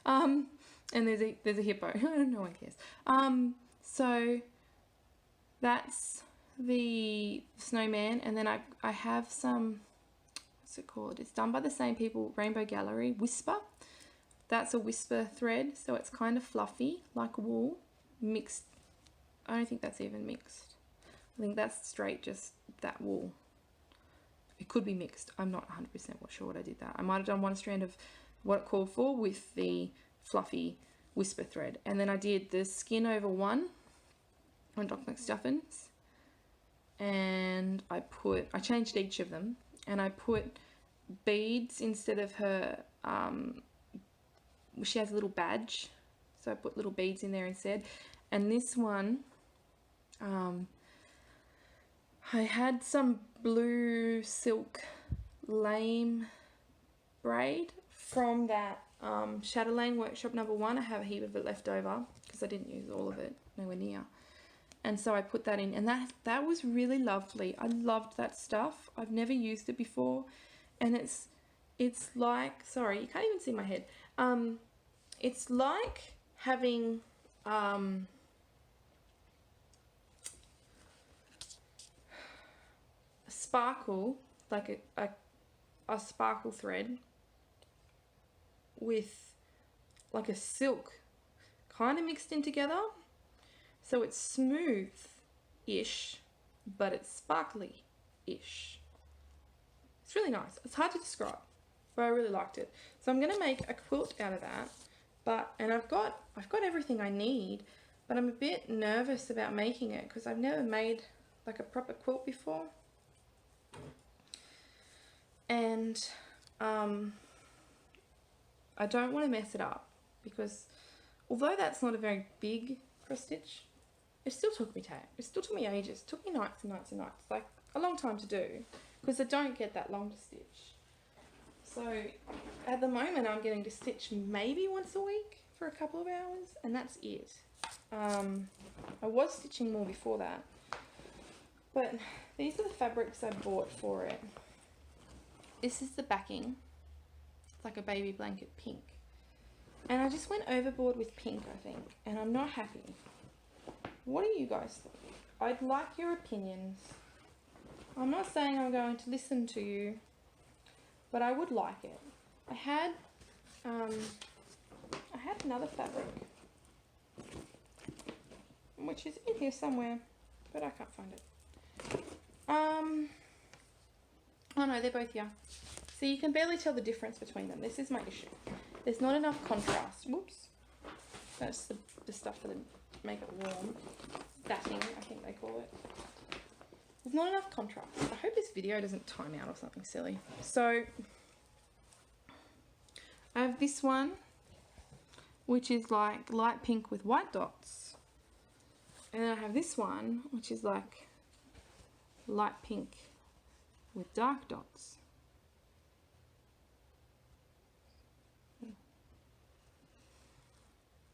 And there's a hippo. No one cares. So that's the snowman, and then I have some, what's it called? It's done by the same people, Rainbow Gallery, Whisper. That's a whisper thread, so it's kind of fluffy, like wool, mixed. I don't think that's even mixed. I think that's straight, just that wool. It could be mixed. I'm not 100% sure what I did that. I might have done one strand of what it called for with the fluffy whisper thread. And then I did the skin over one on Doc Mcstuffins. And I changed each of them. And I put beads instead of her, she has a little badge. So I put little beads in there instead. And this one, I had some blue silk lame braid from that Chatelaine workshop number 1. I have a heap of it left over because I didn't use all of it, nowhere near. And so I put that in, and that was really lovely. I loved that stuff. I've never used it before, and it's like, sorry, you can't even see my head. It's like having a sparkle, like a sparkle thread with like a silk kind of mixed in together. So it's smooth-ish, but it's sparkly-ish. It's really nice. It's hard to describe, but I really liked it. So I'm going to make a quilt out of that. And I've got everything I need, but I'm a bit nervous about making it because I've never made like a proper quilt before. And I don't want to mess it up because although that's not a very big cross stitch, it still took me ages. It took me nights and nights and nights, like a long time to do, because I don't get that long to stitch. So at the moment I'm getting to stitch maybe once a week for a couple of hours, and that's it. I was stitching more before that, but these are the fabrics I bought for it. This is the backing. It's like a baby blanket pink. And I just went overboard with pink, I think, and I'm not happy. What do you guys think? I'd like your opinions. I'm not saying I'm going to listen to you, but I would like it. I had another fabric, which is in here somewhere, but I can't find it. Oh no, they're both here. So you can barely tell the difference between them. This is my issue. There's not enough contrast. Whoops. That's the stuff for the make it warm. Batting, I think they call it. There's not enough contrast. I hope this video doesn't time out or something silly. So I have this one, which is like light pink with white dots. And then I have this one, which is like light pink with dark dots.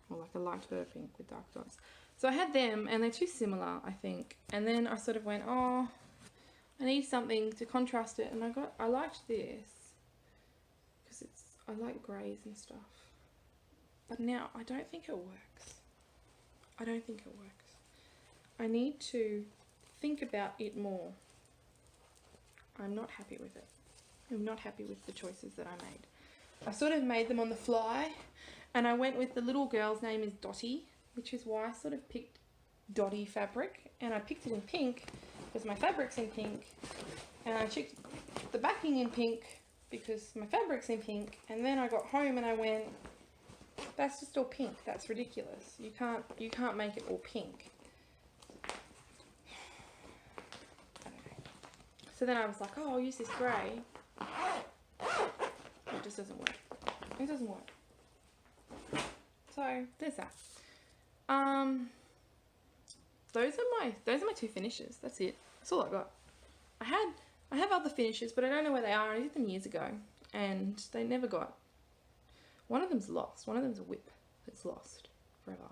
Or like a light fur pink with dark dots. So I had them, and they're too similar, I think. And then I sort of went, oh, I need something to contrast it, and I liked this because I like greys and stuff. But now I don't think it works. I don't think it works. I need to think about it more. I'm not happy with it. I'm not happy with the choices that I made. I sort of made them on the fly, and I went with the little girl's name is Dottie, which is why I sort of picked Dottie fabric, and I picked it in pink because my fabric's in pink, and I checked the backing in pink because my fabric's in pink, and then I got home and I went, that's just all pink. That's ridiculous. You can't make it all pink. So then I was like, oh, I'll use this grey. It just doesn't work. It doesn't work. So there's that. Those are my two finishes. That's it. That's all I got. I have other finishes, but I don't know where they are. I did them years ago, and they never got. One of them's lost. One of them's a whip that's lost forever.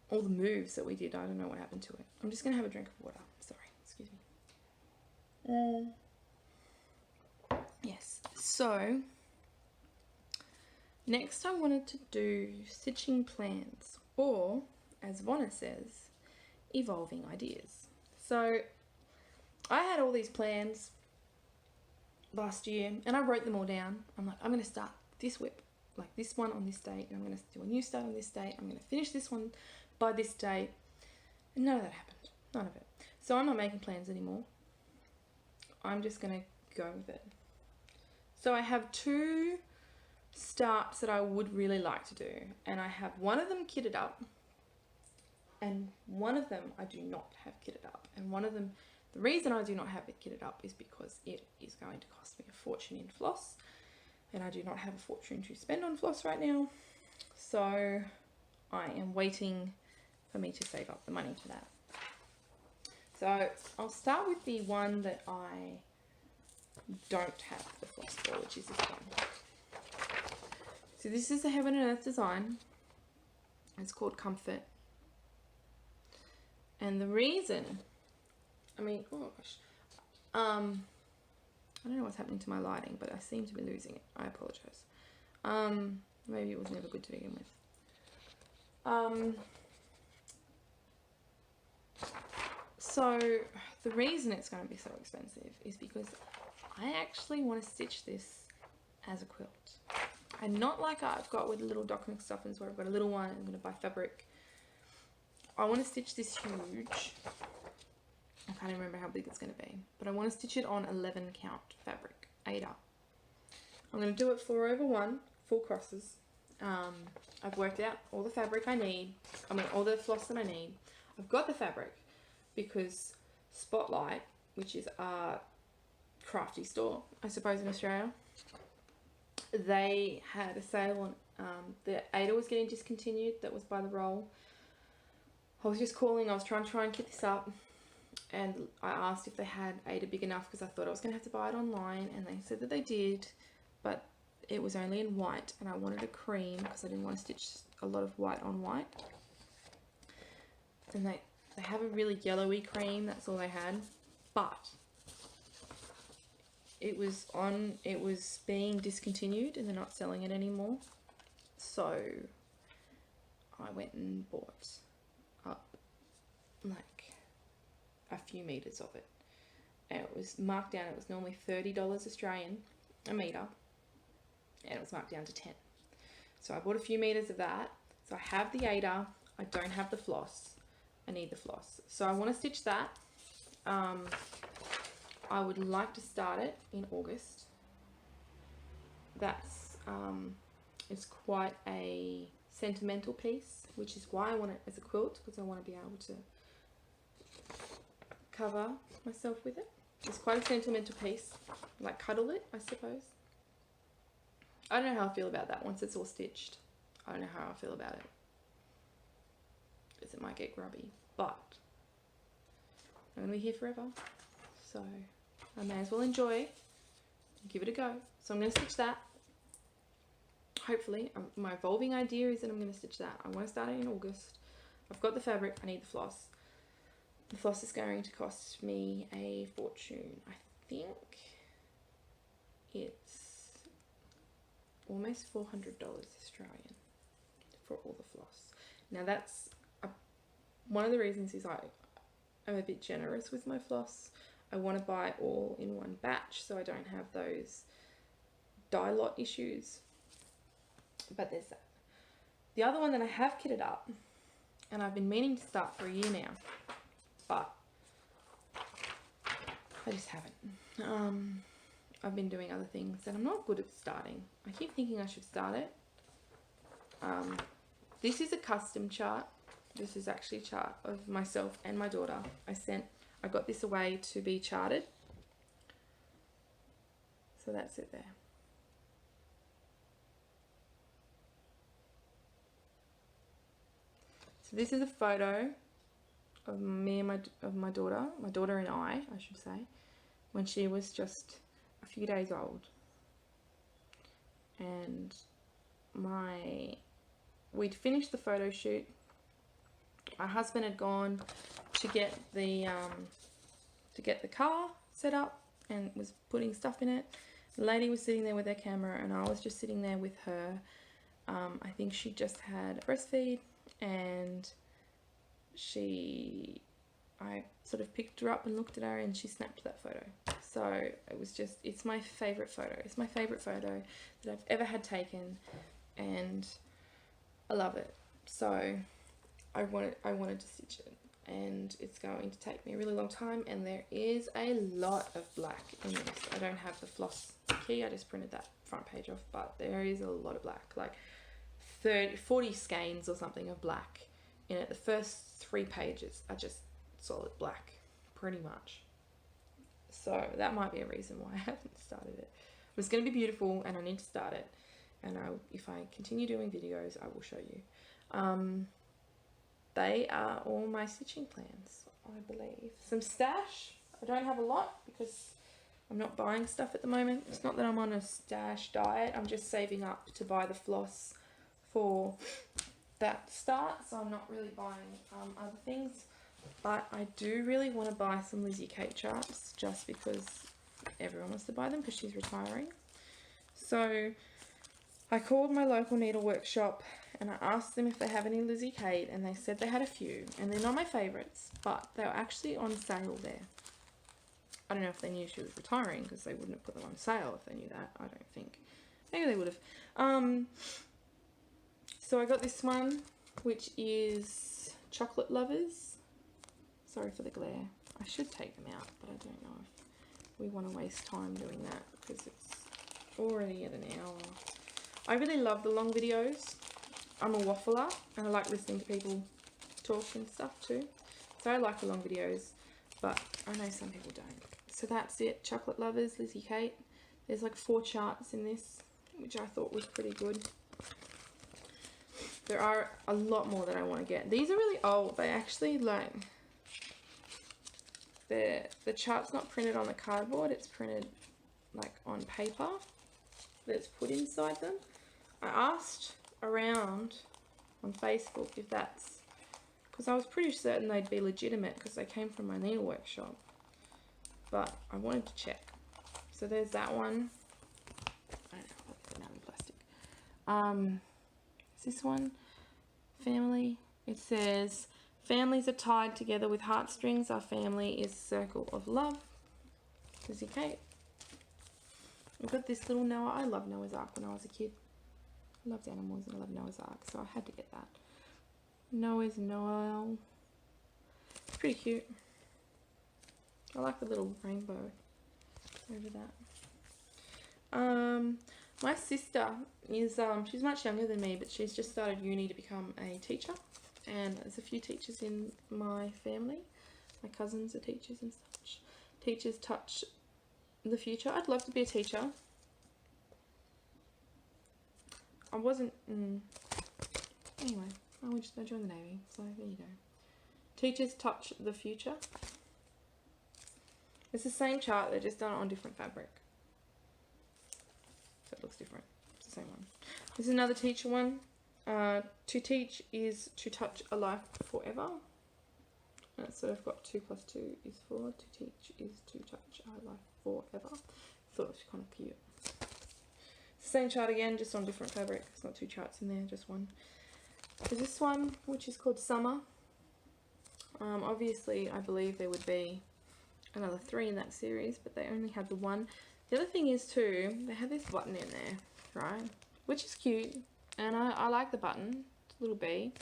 All the moves that we did, I don't know what happened to it. I'm just gonna have a drink of water. Sorry, excuse me. Yes. So next, I wanted to do stitching plans, or as Vonna says, evolving ideas. So I had all these plans last year, and I wrote them all down. I'm like, I'm going to start this whip, like this one on this date, and I'm going to do a new start on this date. I'm going to finish this one by this date. And none of that happened. None of it. So I'm not making plans anymore. I'm just going to go with it. So I have two starts that I would really like to do, and I have one of them kitted up, and one of them I do not have kitted up, and one of them, the reason I do not have it kitted up is because it is going to cost me a fortune in floss, and I do not have a fortune to spend on floss right now, so I am waiting for me to save up the money for that. So I'll start with the one that I don't have the floss for, which is this one. So this is the Heaven and Earth design. It's called Comfort. And the reason, I mean, oh gosh, I don't know what's happening to my lighting, but I seem to be losing it. I apologize. Maybe it was never good to begin with. So the reason it's going to be so expensive is because I actually want to stitch this as a quilt. And not like I've got with the little Doc Mcstuffins where I've got a little one and I'm going to buy fabric. I want to stitch this huge. I can't even remember how big it's going to be. But I want to stitch it on 11 count fabric. Aida. I'm going to do it 4/1, full crosses. I've worked out all the fabric I need. I mean all the floss that I need. I've got the fabric because Spotlight, which is a crafty store, I suppose, in Australia, they had a sale on the Aida was getting discontinued. That was by the roll. I was just calling. I was trying and kit this up, and I asked if they had Aida big enough because I thought I was going to have to buy it online, and they said that they did, but it was only in white, and I wanted a cream because I didn't want to stitch a lot of white on white. And they have a really yellowy cream. That's all they had, but it was being discontinued and they're not selling it anymore. So I went and bought up like a few meters of it, and it was marked down. It was normally $30 Australian a meter, and it was marked down to 10. So I bought a few meters of that. So I have the Aida. I don't have the floss. I need the floss. So I want to stitch that. I would like to start it in August. That's it's quite a sentimental piece, which is why I want it as a quilt, because I want to be able to cover myself with it. It's quite a sentimental piece, like cuddle it, I suppose. I don't know how I feel about that once it's all stitched. I don't know how I feel about it, because it might get grubby, but I'm going to be here forever, so I may as well enjoy and give it a go. So I'm going to stitch that. Hopefully, my evolving idea is that I'm going to stitch that. I want to start it in August. I've got the fabric, I need the floss. The floss is going to cost me a fortune. I think it's almost $400 Australian for all the floss. Now that's one of the reasons is I'm a bit generous with my floss. I want to buy it all in one batch so I don't have those dye lot issues. But there's that. The other one that I have kitted up, and I've been meaning to start for a year now, but I just haven't. I've been doing other things and I'm not good at starting. I keep thinking I should start it. This is a custom chart. This is actually a chart of myself and my daughter. I got this away to be charted. So that's it there. So this is a photo of me and my daughter and I should say, when she was just a few days old. And we'd finished the photo shoot. My husband had gone to get the car set up and was putting stuff in it. The lady was sitting there with her camera and I was just sitting there with her. I think she just had a breastfeed, and I sort of picked her up and looked at her and she snapped that photo. So it was just, it's my favourite photo. It's my favourite photo that I've ever had taken, and I love it. So I wanted to stitch it, and it's going to take me a really long time, and there is a lot of black in this. I don't have the floss key, I just printed that front page off, but there is a lot of black, like 40 skeins or something of black in it. The first 3 pages are just solid black, pretty much. So that might be a reason why I haven't started it. It was going to be beautiful and I need to start it, and if I continue doing videos I will show you. They are all my stitching plans, I believe. Some stash. I don't have a lot because I'm not buying stuff at the moment. It's not that I'm on a stash diet, I'm just saving up to buy the floss for that start, so I'm not really buying other things. But I do really want to buy some Lizzie Kate charts, just because everyone wants to buy them because she's retiring. So I called my local needle workshop and I asked them if they have any Lizzie Kate, and they said they had a few, and they're not my favourites, but they were actually on sale there. I don't know if they knew she was retiring, because they wouldn't have put them on sale if they knew that. I don't think. Maybe they would have. So I got this one, which is Chocolate Lovers. Sorry for the glare. I should take them out, but I don't know if we want to waste time doing that because it's already at an hour. I really love the long videos. I'm a waffler and I like listening to people talk and stuff too. So I like the long videos, but I know some people don't. So that's it. Chocolate Lovers, Lizzie Kate. There's like 4 charts in this, which I thought was pretty good. There are a lot more that I want to get. These are really old. They actually like... The chart's not printed on the cardboard, it's printed like on paper that's put inside them. I asked around on Facebook if that's, because I was pretty certain they'd be legitimate because they came from my needle workshop, but I wanted to check. So there's that one. I don't know, I'll put it out in plastic. This one, Family. It says, families are tied together with heartstrings. Our family is a circle of love. Lizzie Kate. We've got this little Noah. I loved Noah's Ark when I was a kid. I loved animals and I loved Noah's Ark, so I had to get that. Noah's Noel. It's pretty cute. I like the little rainbow over that. My sister is, she's much younger than me, but she's just started uni to become a teacher. And there's a few teachers in my family. My cousins are teachers and such. Teachers touch the future. I'd love to be a teacher. I wasn't... Anyway, I joined the Navy, so there you go. Teachers touch the future. It's the same chart, they're just done it on different fabric. So it looks different. It's the same one. This is another teacher one. To teach is to touch a life forever. And it's sort of got 2 + 2 is 4. To teach is to touch a life forever. Thought it was kind of cute. Same chart again, just on different fabric. It's not 2 charts in there, just one. There's this one, which is called Summer. Obviously, I believe there would be another 3 in that series, but they only had the one. The other thing is too, they had this button in there, right? Which is cute, and I like the button. It's a little bee.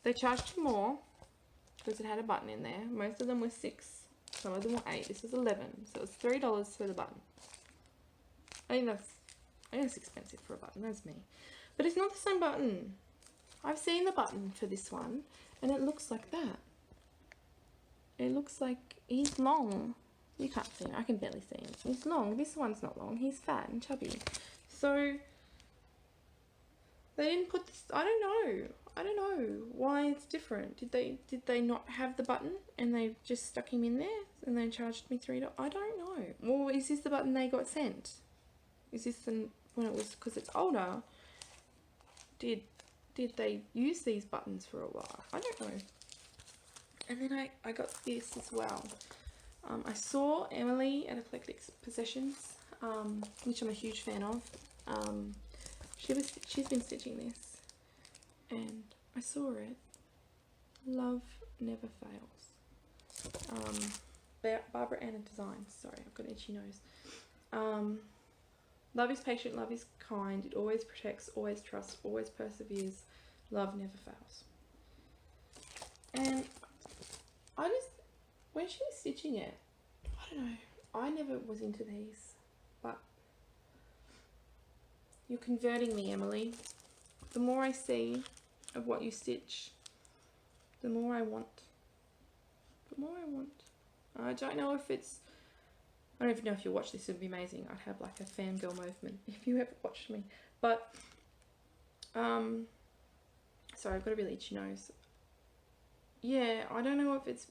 They charged you more because it had a button in there. Most of them were 6. Some of them were 8. This was 11, so it was $3 for the button. I think that's expensive for a button. That's me, but it's not the same button. I've seen the button for this one, and it looks like that. It looks like he's long. You can't see him. I can barely see him. He's long. This one's not long. He's fat and chubby. So they didn't put this. I don't know why it's different. Did they not have the button and they just stuck him in there and they charged me $3? I don't know. Well, is this the button they got sent? Is this when it was, because it's older? Did they use these buttons for a while? I don't know. And then I got this as well. I saw Emily at eclecticpossessions, which I'm a huge fan of. She's been stitching this, and I saw it. Love never fails. Barbara Anna Designs. Sorry, I've got an itchy nose. Love is patient, love is kind. It always protects, always trusts, always perseveres. Love never fails. And when she was stitching it, I don't know, I never was into these, but you're converting me, Emily. The more I see of what you stitch, the more I want. The more I want. I don't know if it's, I don't even know if you watch this, it would be amazing. I'd have like a fangirl movement if you ever watched me. But, sorry, I've got a really itchy nose. Yeah, I don't know if it's,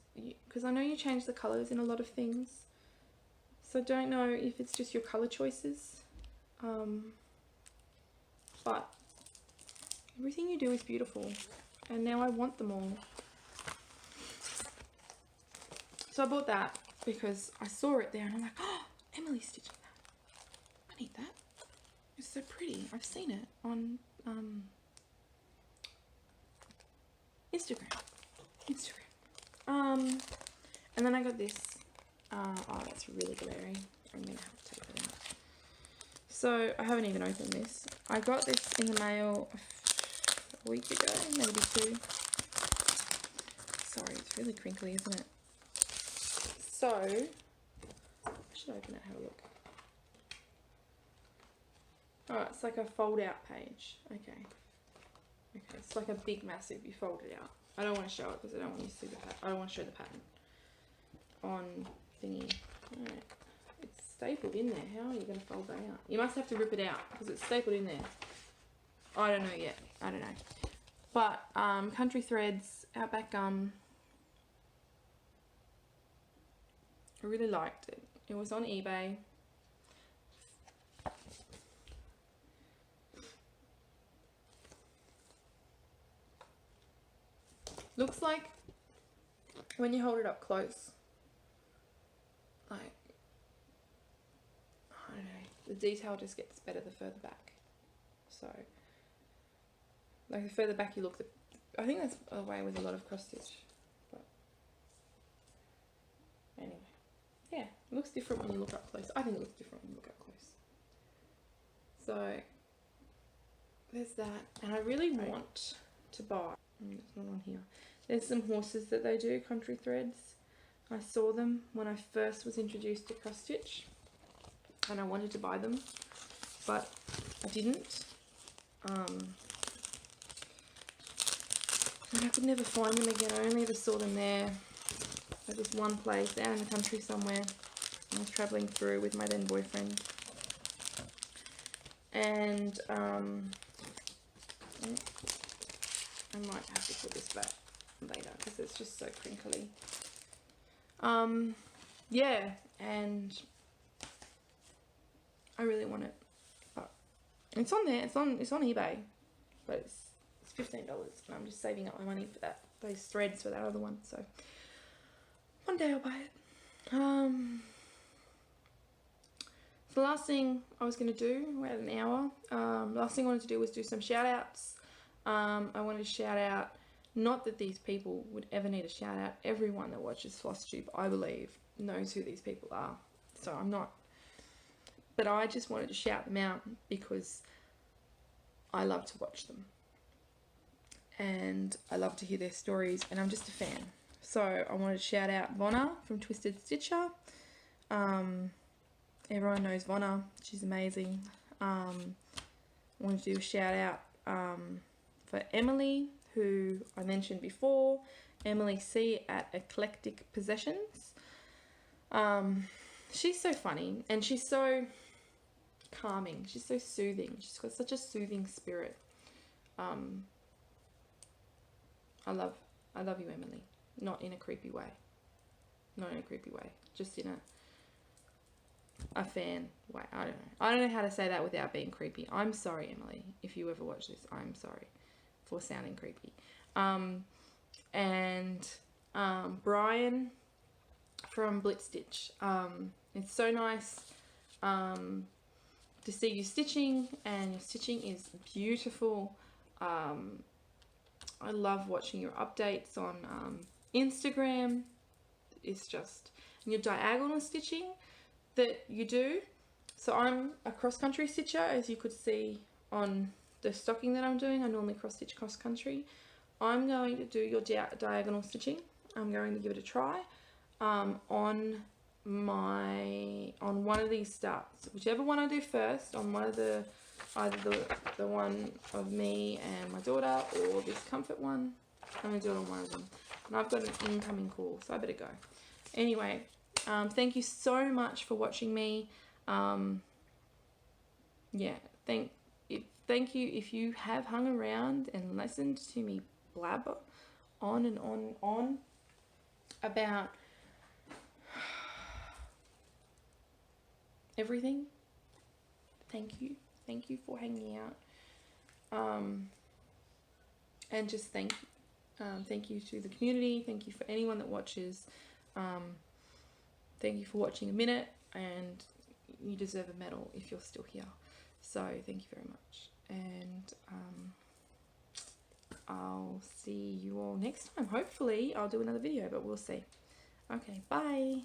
because I know you change the colours in a lot of things. So I don't know if it's just your colour choices. But everything you do is beautiful. And now I want them all. So I bought that because I saw it there and I'm like, oh, Emily's stitching that. I need that. It's so pretty. I've seen it on Instagram. And then I got this. Oh, that's really glary. I'm gonna have to take it out. So I haven't even opened this. I got this in the mail a week ago, maybe 2. Sorry, it's really crinkly, isn't it? So I should open it, have a look. Oh, it's like a fold out page. Okay, it's like a big massive, you fold it out. I don't want to show it because I don't want you to see the pattern. I don't want to show the pattern on thingy. Alright, it's stapled in there. How are you going to fold that out? You must have to rip it out because it's stapled in there. I don't know yet. I don't know. But Country Threads, Outback Gum. I really liked it. It was on eBay. Looks like when you hold it up close, like, I don't know, the detail just gets better the further back. So, like the further back you look, I think that's a way with a lot of cross stitch. But anyway, yeah, it looks different when you look up close. I think it looks different when you look up close. So there's that, and I really want to buy. It's not on here. There's some horses that they do, Country Threads. I saw them when I first was introduced to cross stitch, and I wanted to buy them, but I didn't. And I could never find them again. I only ever saw them there at this one place out in the country somewhere. I was travelling through with my then boyfriend, and I might have to put this back later because it's just so crinkly. Yeah, and I really want it, but it's on there. It's on eBay, but it's $15, and I'm just saving up my money for those threads for that other one. So one day I'll buy it. So the last thing I was going to do, we're at an hour. Last thing I wanted to do was do some shout outs. I wanted to shout out Not that these people would ever need a shout out. Everyone that watches Flosstube, I believe, knows who these people are. So I'm not, but I just wanted to shout them out because I love to watch them. And I love to hear their stories, and I'm just a fan. So I wanted to shout out Vonna from Twisted Stitcher. Everyone knows Vonna. She's amazing. I wanted to do a shout out for Emily, who I mentioned before. Emily C at Eclectic Possessions. She's so funny, and she's so calming. She's so soothing. She's got such a soothing spirit. I love you, Emily. Not in a creepy way. Not in a creepy way. Just in a fan way. I don't know. I don't know how to say that without being creepy. I'm sorry, Emily. If you ever watch this, I'm sorry for sounding creepy. Brian from Blitstitch. It's so nice to see you stitching, and your stitching is beautiful. I love watching your updates on Instagram. It's just, and your diagonal stitching that you do. So I'm a cross-country stitcher, as you could see on the stocking that I'm doing. I normally cross-stitch cross-country. I'm going to do your diagonal stitching. I'm going to give it a try on one of these starts. Whichever one I do first, on one of the, either the one of me and my daughter, or this comfort one. I'm going to do it on one of them. And I've got an incoming call, so I better go. Anyway, thank you so much for watching me. Yeah, thank you if you have hung around and listened to me blabber on and on and on about everything. Thank you for hanging out, and just thank you to the community. Thank you for anyone that watches. Thank you for watching a minute, and you deserve a medal if you're still here. So thank you very much, and I'll see you all next time. Hopefully I'll do another video, but we'll see. Okay, bye.